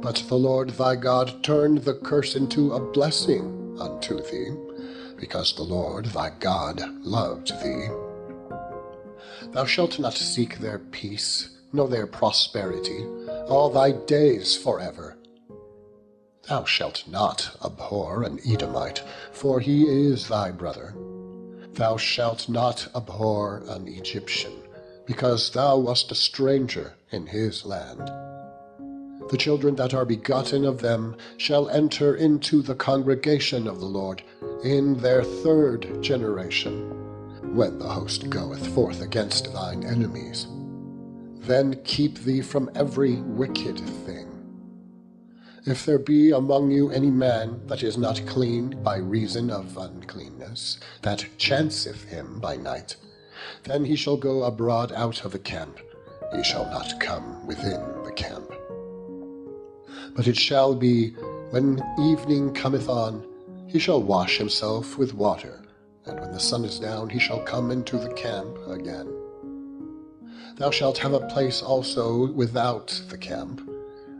but the Lord thy God turned the curse into a blessing unto thee, because the Lord thy God loved thee. Thou shalt not seek their peace, nor their prosperity, all thy days forever. Thou shalt not abhor an Edomite, for he is thy brother. Thou shalt not abhor an Egyptian, because thou wast a stranger in his land. The children that are begotten of them shall enter into the congregation of the Lord in their 3rd generation, when the host goeth forth against thine enemies. Then keep thee from every wicked thing. If there be among you any man that is not clean by reason of uncleanness, that chanceth him by night, then he shall go abroad out of the camp. He shall not come within the camp. But it shall be, when evening cometh on, he shall wash himself with water, and when the sun is down, he shall come into the camp again. Thou shalt have a place also without the camp,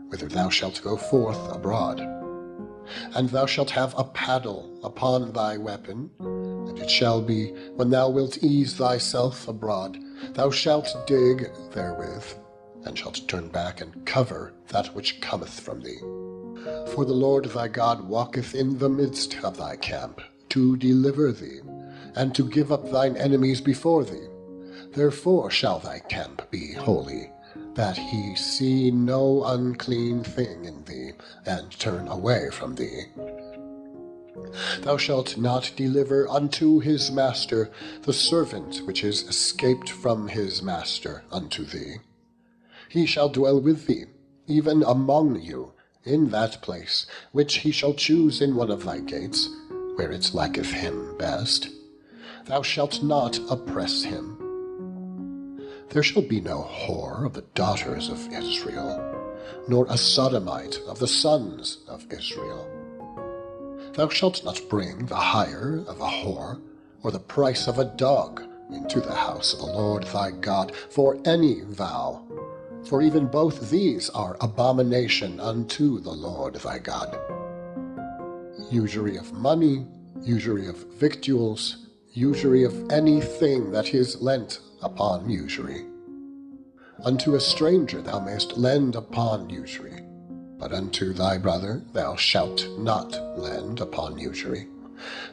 whither thou shalt go forth abroad. And thou shalt have a paddle upon thy weapon, and it shall be, when thou wilt ease thyself abroad, thou shalt dig therewith, and shalt turn back and cover that which cometh from thee. For the Lord thy God walketh in the midst of thy camp, to deliver thee, and to give up thine enemies before thee. Therefore shall thy camp be holy, that he see no unclean thing in thee, and turn away from thee. Thou shalt not deliver unto his master the servant which is escaped from his master unto thee. He shall dwell with thee, even among you, in that place which he shall choose in one of thy gates, where it liketh him best. Thou shalt not oppress him. There shall be no whore of the daughters of Israel, nor a sodomite of the sons of Israel. Thou shalt not bring the hire of a whore, or the price of a dog, into the house of the Lord thy God, for any vow. For even both these are abomination unto the Lord thy God. Usury of money, usury of victuals, usury of anything that is lent upon usury. Unto a stranger thou mayst lend upon usury, but unto thy brother thou shalt not lend upon usury,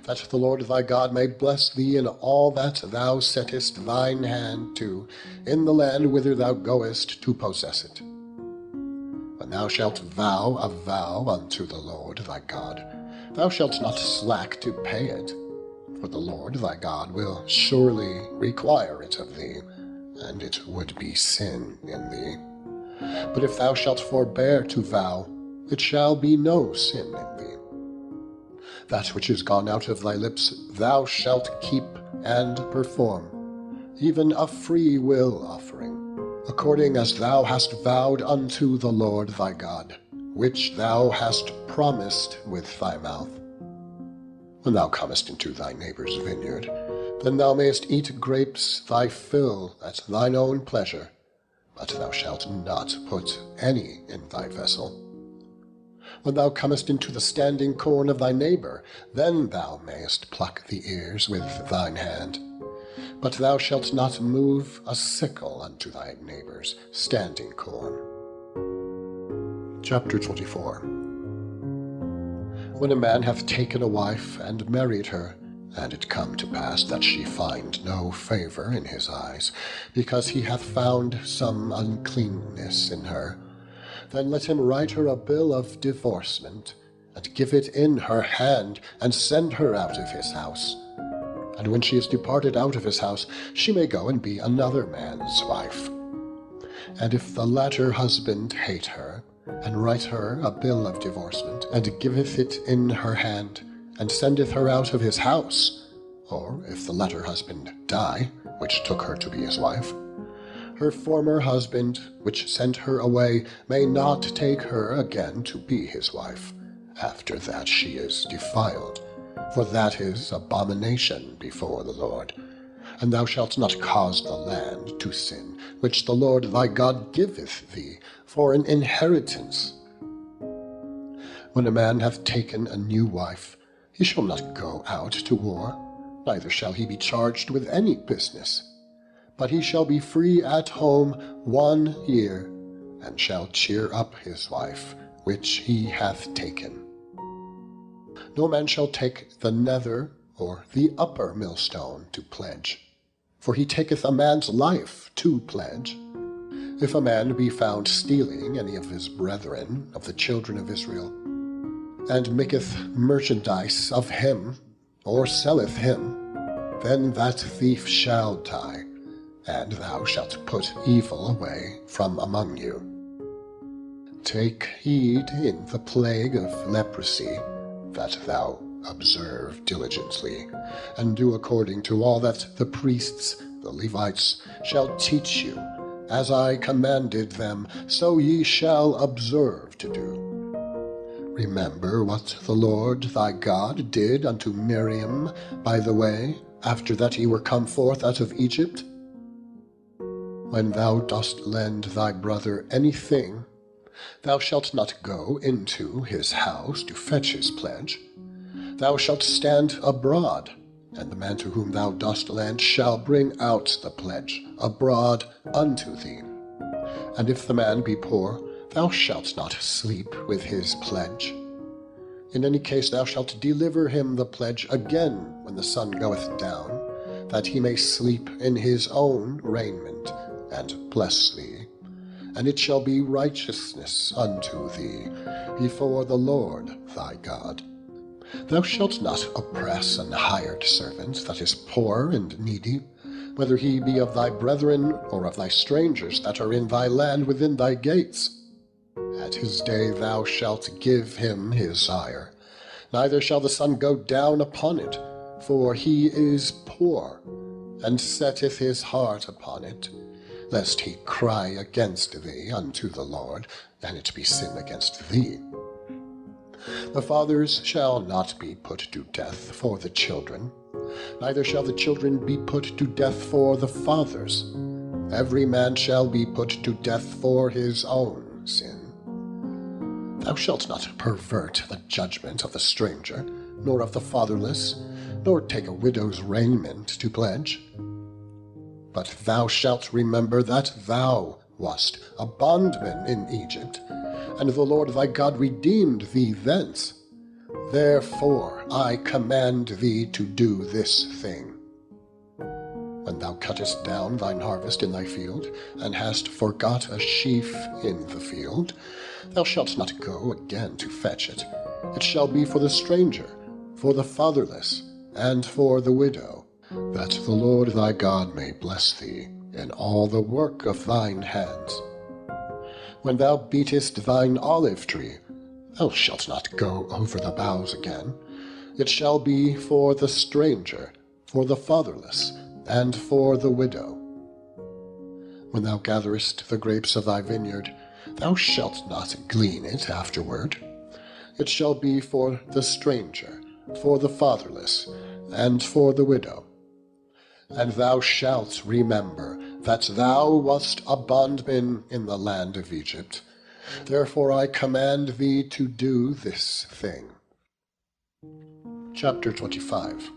that the Lord thy God may bless thee in all that thou settest thine hand to, in the land whither thou goest to possess it. When thou shalt vow a vow unto the Lord thy God, thou shalt not slack to pay it, for the Lord thy God will surely require it of thee, and it would be sin in thee. But if thou shalt forbear to vow, it shall be no sin in thee. That which is gone out of thy lips thou shalt keep and perform, even a free will offering, according as thou hast vowed unto the Lord thy God, which thou hast promised with thy mouth. When thou comest into thy neighbour's vineyard, then thou mayest eat grapes thy fill at thine own pleasure, but thou shalt not put any in thy vessel. When thou comest into the standing corn of thy neighbour, then thou mayest pluck the ears with thine hand. But thou shalt not move a sickle unto thy neighbour's standing corn. Chapter 24. When a man hath taken a wife and married her, and it come to pass that she find no favour in his eyes, because he hath found some uncleanness in her, then let him write her a bill of divorcement, and give it in her hand, and send her out of his house. And when she is departed out of his house, she may go and be another man's wife. And if the latter husband hate her, and write her a bill of divorcement, and giveth it in her hand, and sendeth her out of his house, or if the latter husband die, which took her to be his wife, her former husband, which sent her away, may not take her again to be his wife, after that she is defiled, for that is abomination before the Lord. And thou shalt not cause the land to sin, which the Lord thy God giveth thee for an inheritance. When a man hath taken a new wife, he shall not go out to war, neither shall he be charged with any business, but he shall be free at home 1 year, and shall cheer up his wife, which he hath taken. No man shall take the nether or the upper millstone to pledge, for he taketh a man's life to pledge. If a man be found stealing any of his brethren of the children of Israel, and maketh merchandise of him, or selleth him, then that thief shall die, and thou shalt put evil away from among you. Take heed in the plague of leprosy, that thou observe diligently, and do according to all that the priests, the Levites, shall teach you, as I commanded them, so ye shall observe to do. Remember what the Lord thy God did unto Miriam by the way, after that ye were come forth out of Egypt. When thou dost lend thy brother anything, thou shalt not go into his house to fetch his pledge. Thou shalt stand abroad, and the man to whom thou dost lend shall bring out the pledge abroad unto thee. And if the man be poor, thou shalt not sleep with his pledge. In any case thou shalt deliver him the pledge again when the sun goeth down, that he may sleep in his own raiment, and bless thee. And it shall be righteousness unto thee before the Lord thy God. Thou shalt not oppress an hired servant that is poor and needy, whether he be of thy brethren or of thy strangers that are in thy land within thy gates. At his day thou shalt give him his hire, neither shall the sun go down upon it, for he is poor, and setteth his heart upon it, lest he cry against thee unto the Lord, and it be sin against thee. The fathers shall not be put to death for the children, neither shall the children be put to death for the fathers. Every man shall be put to death for his own sin. Thou shalt not pervert the judgment of the stranger, nor of the fatherless, nor take a widow's raiment to pledge. But thou shalt remember that thou wast a bondman in Egypt, and the Lord thy God redeemed thee thence. Therefore I command thee to do this thing. When thou cuttest down thine harvest in thy field, and hast forgot a sheaf in the field, thou shalt not go again to fetch it. It shall be for the stranger, for the fatherless, and for the widow, that the Lord thy God may bless thee in all the work of thine hands. When thou beatest thine olive tree, thou shalt not go over the boughs again. It shall be for the stranger, for the fatherless, and for the widow. When thou gatherest the grapes of thy vineyard, thou shalt not glean it afterward. It shall be for the stranger, for the fatherless, and for the widow. And thou shalt remember that thou wast a bondman in the land of Egypt. Therefore I command thee to do this thing. Chapter 25.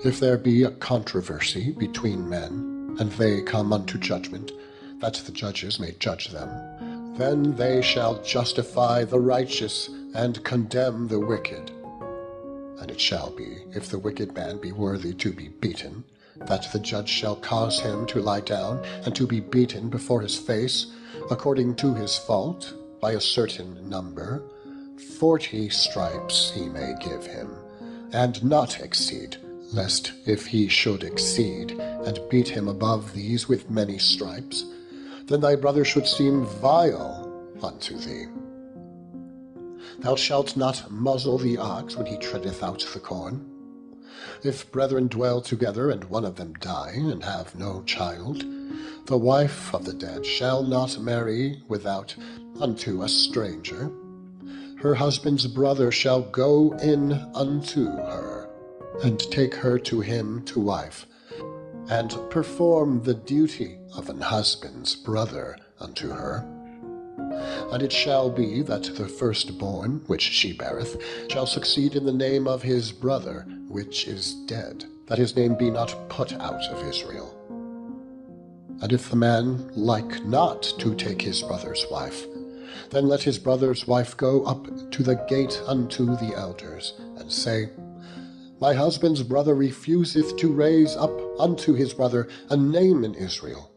If there be a controversy between men, and they come unto judgment, that the judges may judge them, then they shall justify the righteous and condemn the wicked. And it shall be, if the wicked man be worthy to be beaten, that the judge shall cause him to lie down, and to be beaten before his face, according to his fault, by a certain number. 40 stripes he may give him, and not exceed, lest if he should exceed, and beat him above these with many stripes, then thy brother should seem vile unto thee. Thou shalt not muzzle the ox when he treadeth out the corn. If brethren dwell together, and one of them die, and have no child, the wife of the dead shall not marry without unto a stranger. Her husband's brother shall go in unto her, and take her to him to wife, and perform the duty of an husband's brother unto her. And it shall be that the firstborn which she beareth shall succeed in the name of his brother which is dead, that his name be not put out of Israel. And if the man like not to take his brother's wife, then let his brother's wife go up to the gate unto the elders, and say, My husband's brother refuseth to raise up unto his brother a name in Israel.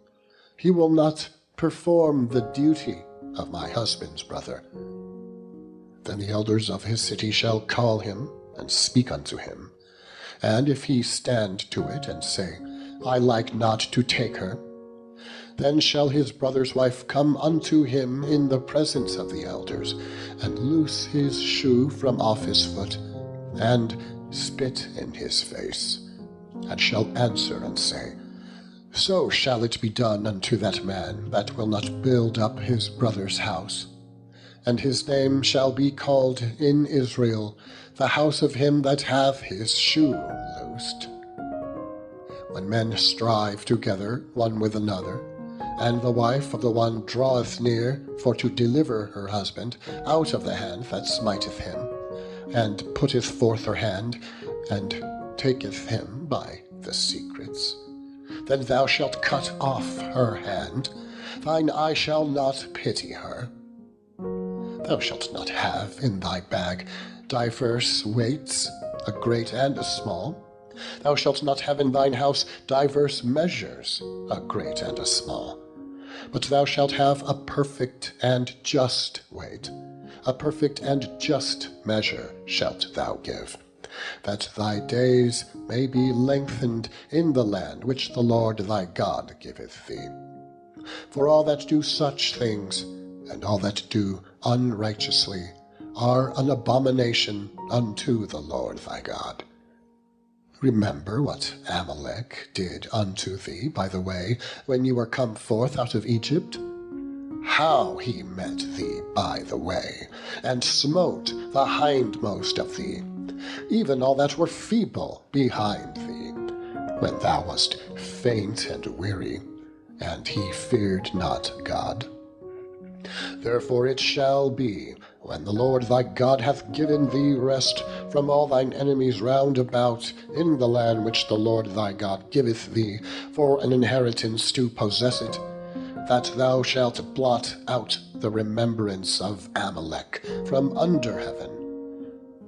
He will not perform the duty of my husband's brother. Then the elders of his city shall call him, and speak unto him. And if he stand to it, and say, I like not to take her, then shall his brother's wife come unto him in the presence of the elders, and loose his shoe from off his foot, and spit in his face, and shall answer and say, So shall it be done unto that man that will not build up his brother's house. And his name shall be called in Israel, the house of him that hath his shoe loosed. When men strive together one with another, and the wife of the one draweth near for to deliver her husband out of the hand that smiteth him, and putteth forth her hand, and taketh him by the secrets, then thou shalt cut off her hand, thine eye shall not pity her. Thou shalt not have in thy bag divers weights, a great and a small. Thou shalt not have in thine house divers measures, a great and a small. But thou shalt have a perfect and just weight, a perfect and just measure shalt thou give, that thy days may be lengthened in the land which the Lord thy God giveth thee. For all that do such things, and all that do unrighteously, are an abomination unto the Lord thy God. Remember what Amalek did unto thee by the way when you were come forth out of Egypt, how he met thee by the way, and smote the hindmost of thee, even all that were feeble behind thee, when thou wast faint and weary, and he feared not God. Therefore it shall be, when the Lord thy God hath given thee rest from all thine enemies round about in the land which the Lord thy God giveth thee for an inheritance to possess it, that thou shalt blot out the remembrance of Amalek from under heaven.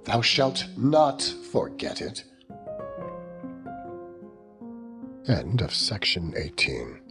Thou shalt not forget it. End of section 18.